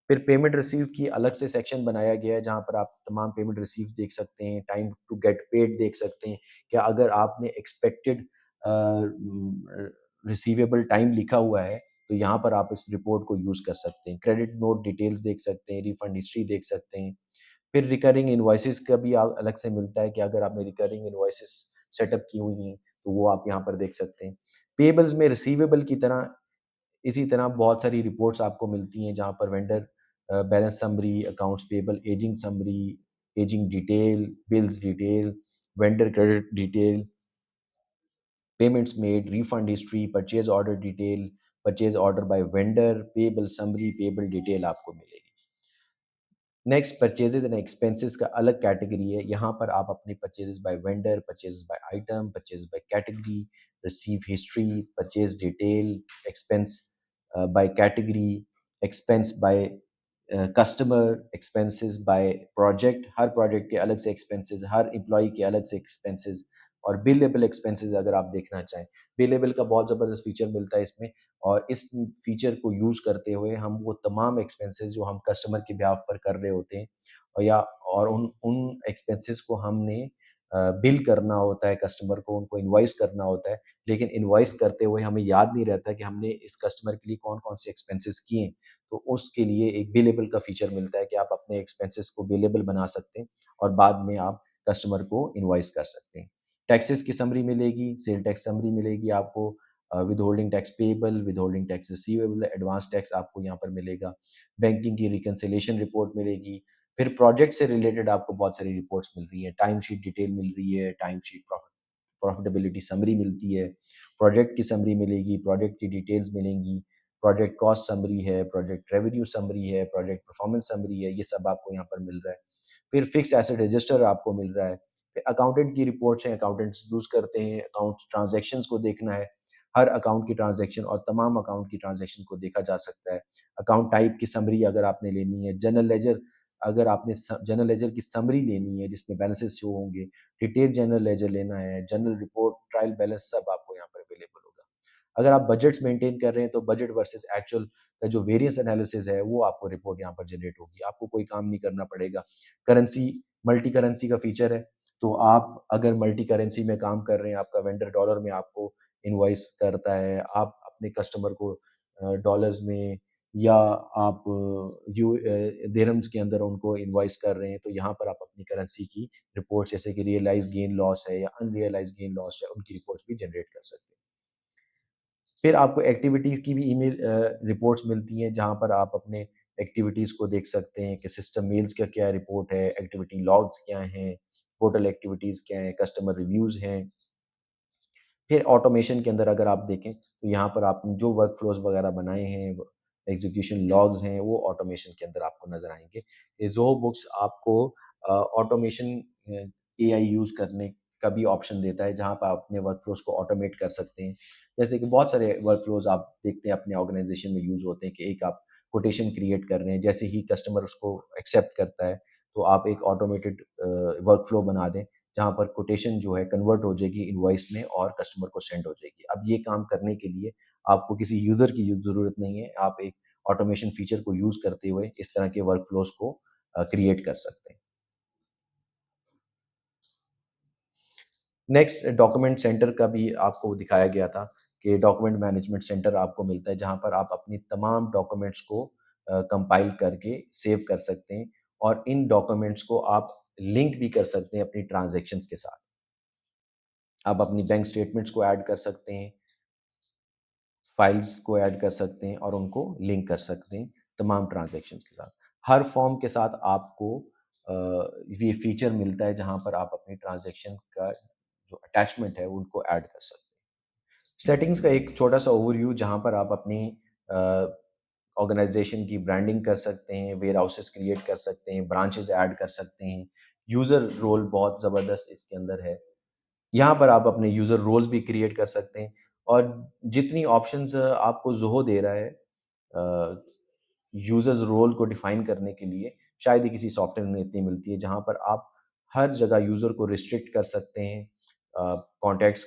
फिर पेमेंट रिसीव की अलग से सेक्शन बनाया गया है, जहाँ पर आप तमाम पेमेंट रिसीव्स देख सकते हैं, टाइम टू गेट पेड देख सकते हैं, कि अगर आपने एक्सपेक्टेड रिसीवेबल टाइम लिखा हुआ है, तो यहाँ पर आप इस रिपोर्ट को यूज़ कर सकते हैं। क्रेडिट नोट डिटेल्स देख सकते हैं, रिफंड हिस्ट्री देख सकते हैं। फिर रिकरिंग इनवॉइसेस का भी अलग से मिलता है कि अगर आपने रिकरिंग इनवॉइसेस सेटअप की हुई हैं, तो वो आप यहाँ पर देख सकते हैं। पेबल्स में रिसीवेबल की तरह इसी तरह बहुत सारी रिपोर्ट्स आपको मिलती हैं, जहाँ पर vendor balance summary, accounts payable ageing summary, ageing detail, bills detail, vendor credit detail, payments made, refund history, purchase order detail, purchase order by vendor, payable summary, payable detail आपको मिलेगी। नेक्स्ट परचेजेज़ एंड एक्सपेंसेस का अलग category है। यहाँ पर आप अपने purchases by vendor, purchases by item, purchase by category, receive history, purchase detail, expense by category, expense by customer, expenses by project, हर प्रोजेक्ट के अलग से एक्सपेंसेस, हर एम्प्लॉयी के अलग से एक्सपेंसेस और बिलेबल एक्सपेंसेस अगर आप देखना चाहें। बिलेबल का बहुत ज़बरदस्त फीचर मिलता है इसमें और इस फीचर को यूज़ करते हुए हम वो तमाम एक्सपेंसेस जो हम कस्टमर के बिहाफ़ पर कर रहे होते हैं और या और उन उन एक्सपेंसेस को हमने बिल करना होता है कस्टमर को, उनको इनवॉइस करना होता है। लेकिन इनवॉइस करते हुए हमें याद नहीं रहता कि हमने इस कस्टमर के लिए कौन-कौन से एक्सपेंसेस किए हैं। तो उसके लिए एक बिलेबल का फीचर मिलता है कि आप अपने एक्सपेंसेस को बिलेबल बना सकते हैं और बाद में आप कस्टमर को इनवॉइस कर सकते हैं। टैक्सेस की समरी मिलेगी, सेल टैक्स समरी मिलेगी आपको, withholding tax payable, withholding tax receivable, advance tax आपको यहाँ पर मिलेगा, बैंकिंग की रिकंसिलिएशन रिपोर्ट मिलेगी, फिर प्रोजेक्ट से रिलेटेड आपको बहुत सारी रिपोर्ट्स मिल रही हैं, टाइम शीट डिटेल मिल रही है, टाइम शीट प्रॉफिटेबिलिटी समरी मिलती है, प्रोजेक्ट की समरी मिलेगी, प्रोजेक्ट की डिटेल्स मिलेंगी, प्रोजेक्ट कॉस्ट समरी है, प्रोजेक्ट रेवेन्यू समरी है, प्रोजेक्ट परफॉर्मेंस समरी है, ये सब आपको यहाँ पर मिल रहा है। फिर फिक्स एसेट रजिस्टर आपको मिल रहा है। फिर अकाउंटेंट की रिपोर्ट्स हैं, अकाउंटेंट्स यूज़ करते हैं, अकाउंट ट्रांज़ैक्शंस को देखना है, हर अकाउंट की ट्रांज़ैक्शन और तमाम अकाउंट की ट्रांज़ैक्शन को देखा जा सकता है। अकाउंट टाइप की समरी अगर आपने लेनी है, जनरल लेजर अगर आपने जनरल लेजर की समरी लेनी है जिसमें बैलेंसेस शो होंगे, डिटेल्ड जनरल लेजर लेना है, जनरल रिपोर्ट, ट्रायल बैलेंस सब आपको यहाँ पर अवेलेबल होगा। अगर आप बजट्स मेंटेन कर रहे हैं तो बजट वर्सेस एक्चुअल का जो वेरिएंस एनालिसिस है वो आपको रिपोर्ट यहाँ पर जनरेट होगी। आपको कोई काम नहीं करना पड़ेगा। करेंसी मल्टी करेंसी का फीचर है, तो आप अगर मल्टी करेंसी में काम कर रहे हैं, आपका वेंडर डॉलर में आपको इनवॉइस करता है, आप अपने कस्टमर को डॉलर्स में या आप दिरहम्स के अंदर उनको इनवॉइस कर रहे हैं, तो यहाँ पर आप अपनी करेंसी की रिपोर्ट्स जैसे कि रियलाइज़ गेन लॉस है या अनरियलाइज़ गेन लॉस है, उनकी रिपोर्ट्स भी जनरेट कर सकते हैं। फिर आपको एक्टिविटीज़ की भी ईमेल रिपोर्ट्स मिलती हैं, जहाँ पर आप अपने एक्टिविटीज़ को देख सकते हैं कि सिस्टम मेल्स का क्या रिपोर्ट है, एक्टिविटी लॉग्स क्या हैं, पोर्टल एक्टिविटीज़ क्या हैं, कस्टमर रिव्यूज़ हैं। फिर ऑटोमेशन के अंदर अगर आप देखें, तो यहाँ पर आपने जो वर्क फ्लोज़ वगैरह बनाए हैं, एग्ज़ीक्यूशन लॉग्स हैं, वो ऑटोमेशन के अंदर आपको नज़र आएँगे। ये ज़ोहो बुक्स आपको ऑटोमेशन एआई यूज़ करने का भी ऑप्शन देता है, जहाँ पर आप अपने वर्क फ्लोज़ को ऑटोमेट कर सकते हैं। जैसे कि बहुत सारे वर्क फ्लोज़ आप देखते हैं अपने ऑर्गेनाइज़ेशन में यूज़ होते हैं कि एक आप कोटेशन क्रिएट कर रहे हैं, जैसे ही कस्टमर उसको एक्सेप्ट करता है, तो आप एक ऑटोमेटेड वर्क फ्लो बना दें, जहाँ पर कोटेशन जो है कन्वर्ट हो जाएगी इनवॉइस में और कस्टमर को सेंड हो जाएगी। अब ये काम करने के लिए आपको किसी यूज़र की ज़रूरत नहीं है, आप एक ऑटोमेशन फीचर को यूज़ करते हुए इस तरह के वर्क फ्लोज़ को क्रिएट कर सकते हैं। नेक्स्ट डॉक्यूमेंट सेंटर का भी आपको दिखाया गया था कि डॉक्यूमेंट मैनेजमेंट सेंटर आपको मिलता है, जहाँ पर आप अपनी तमाम डॉक्यूमेंट्स को कंपाइल करके सेव कर सकते हैं और इन डॉक्यूमेंट्स को आप लिंक भी कर सकते हैं अपनी ट्रांज़ैक्शंस के साथ। आप अपनी बैंक स्टेटमेंट्स को ऐड कर सकते हैं, फाइल्स को ऐड कर सकते हैं और उनको लिंक कर सकते हैं तमाम ट्रांज़ैक्शंस के साथ। हर फॉर्म के साथ आपको अ, ये फीचर मिलता है, जहाँ पर आप अपनी ट्रांज़ैक्शन का जो अटैचमेंट है उनको ऐड कर सकते हैं। सेटिंग्स का एक छोटा-सा ओवरव्यू, जहाँ पर आप अपनी अ, ऑर्गेनाइज़ेशन की ब्रांडिंग कर सकते हैं, वेयरहाउसेस क्रिएट कर सकते हैं, ब्रांचेज़ ऐड कर सकते हैं। यूज़र रोल बहुत ज़बरदस्त इसके अंदर है। यहाँ पर आप अपने यूज़र रोल्स भी क्रिएट कर सकते हैं और जितनी ऑप्शंस आपको ज़ोहो दे रहा है यूज़र्स रोल को डिफ़ाइन करने के लिए, शायद ही किसी सॉफ्टवेयर में इतनी मिलती है, जहाँ पर आप हर जगह यूज़र को रिस्ट्रिक्ट कर सकते हैं। कॉन्टैक्ट्स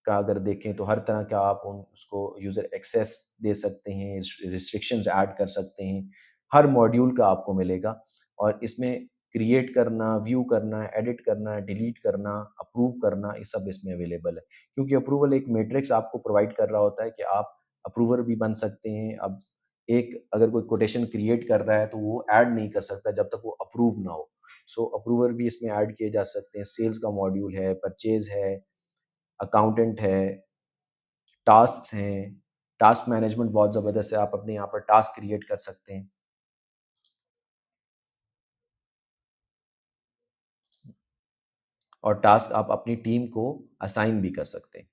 का अगर देखें तो हर तरह का आप उसको यूज़र एक्सेस दे सकते हैं, रिस्ट्रिक्शंस ऐड कर सकते हैं। हर मॉड्यूल का आपको मिलेगा और इसमें क्रिएट करना, व्यू करना, एडिट करना, डिलीट करना, अप्रूव करना, ये सब इसमें अवेलेबल है। क्योंकि अप्रूवल एक मैट्रिक्स आपको प्रोवाइड कर रहा होता है कि आप अप्रूवर भी बन सकते हैं। अब एक अगर कोई कोटेशन क्रिएट कर रहा है, तो वो ऐड नहीं कर सकता जब तक वो अप्रूव ना हो। सो अप्रूवर भी इसमें ऐड किए जा सकते हैं। सेल्स का मॉड्यूल है, परचेज़ है, अकाउंटेंट है, टास्क्स हैं। टास्क मैनेजमेंट बहुत ज़बरदस्त है, आप अपने यहाँ पर टास्क क्रिएट कर सकते हैं और टास्क आप अपनी टीम को असाइन भी कर सकते हैं।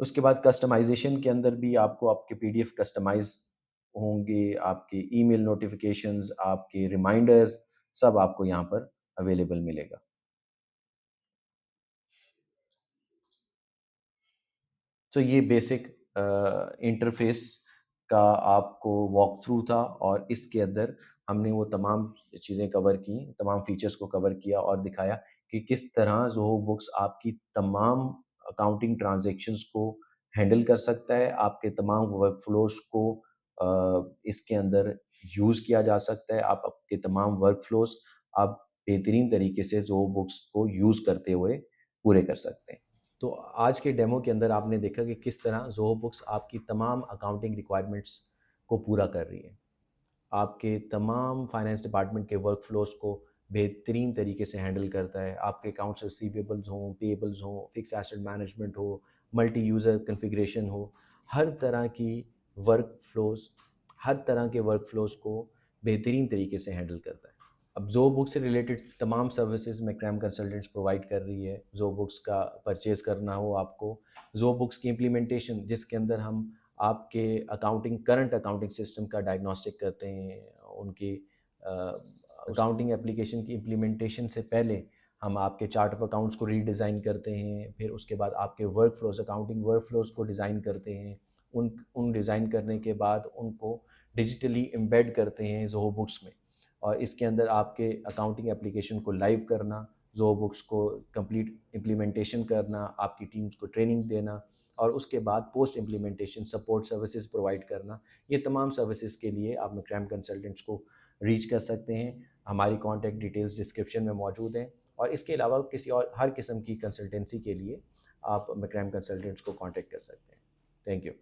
उसके बाद कस्टमाइज़ेशन के अंदर भी आपको आपके पीडीएफ कस्टमाइज़ होंगे, आपके ईमेल नोटिफ़िकेशंस, आपके रिमाइंडर्स, सब आपको यहाँ पर अवेलेबल मिलेगा। तो ये बेसिक इंटरफ़ेस का आपको वॉक थ्रू था और इसके अंदर हमने वो तमाम चीज़ें कवर की, तमाम फ़ीचर्स को कवर किया और दिखाया कि किस तरह ज़ोहो बुक्स आपकी तमाम अकाउंटिंग ट्रांज़ैक्शंस को हैंडल कर सकता है, आपके तमाम वर्क फ़्लोज़ को इसके अंदर यूज़ किया जा सकता है। आप आपके तमाम वर्क फ़्लोज़ आप बेहतरीन तरीके से ज़ोहो बुक्स को यूज़ करते हुए पूरे कर सकते हैं। तो आज के डेमो के अंदर आपने देखा कि किस तरह ज़ोहो बुक्स आपकी तमाम अकाउंटिंग रिक्वायरमेंट्स को पूरा कर रही है। आपके तमाम फाइनेंस डिपार्टमेंट के वर्क फ्लोज़ को बेहतरीन तरीके से हैंडल करता है। आपके अकाउंट्स रिसीवेबल्स हों, पेएबल्स हों, फिक्स एसेट मैनेजमेंट हो, मल्टी यूज़र कॉन्फ़िगरेशन हो, हर तरह की वर्क फ्लोज़ हर तरह के वर्क फ्लोज़ को बेहतरीन तरीके से हैंडल करता है। अब ज़ो बुक्स से रिलेटेड तमाम सर्विसेज मैकक्रैम कंसल्टेंट्स प्रोवाइड कर रही है। ज़ो बुक्स का परचेज़ करना हो आपको, ज़ो बुक्स की इम्प्लीमेंटेशन जिसके अंदर हम आपके अकाउंटिंग करंट अकाउंटिंग सिस्टम का डायग्नोस्टिक करते हैं, उनकी अकाउंटिंग एप्लीकेशन की इम्प्लीमेंटेशन से पहले हम आपके चार्ट ऑफ अकाउंट्स को रीडिज़ाइन करते हैं, फिर उसके बाद आपके work flows accounting work flows को डिज़ाइन करते हैं। उन डिज़ाइन करने के बाद उनको डिजिटली एम्बेड करते हैं ज़ोहो बुक्स में और इसके अंदर आपके अकाउंटिंग एप्लीकेशन को लाइव करना, ज़ोहो बुक्स को कंप्लीट इम्प्लीमेंटेशन करना, आपकी टीम्स को ट्रेनिंग देना और उसके बाद post implementation support services provide करना। ये तमाम सर्विसेज के लिए आप मैकक्रैम कंसल्टेंट्स को रीच कर सकते हैं। हमारी कॉन्टैक्ट डिटेल्स डिस्क्रिप्शन में मौजूद हैं और इसके अलावा किसी और हर किस्म की कंसल्टेंसी के लिए आप मैक्रैम कंसल्टेंट्स को कांटेक्ट कर सकते हैं। Thank you.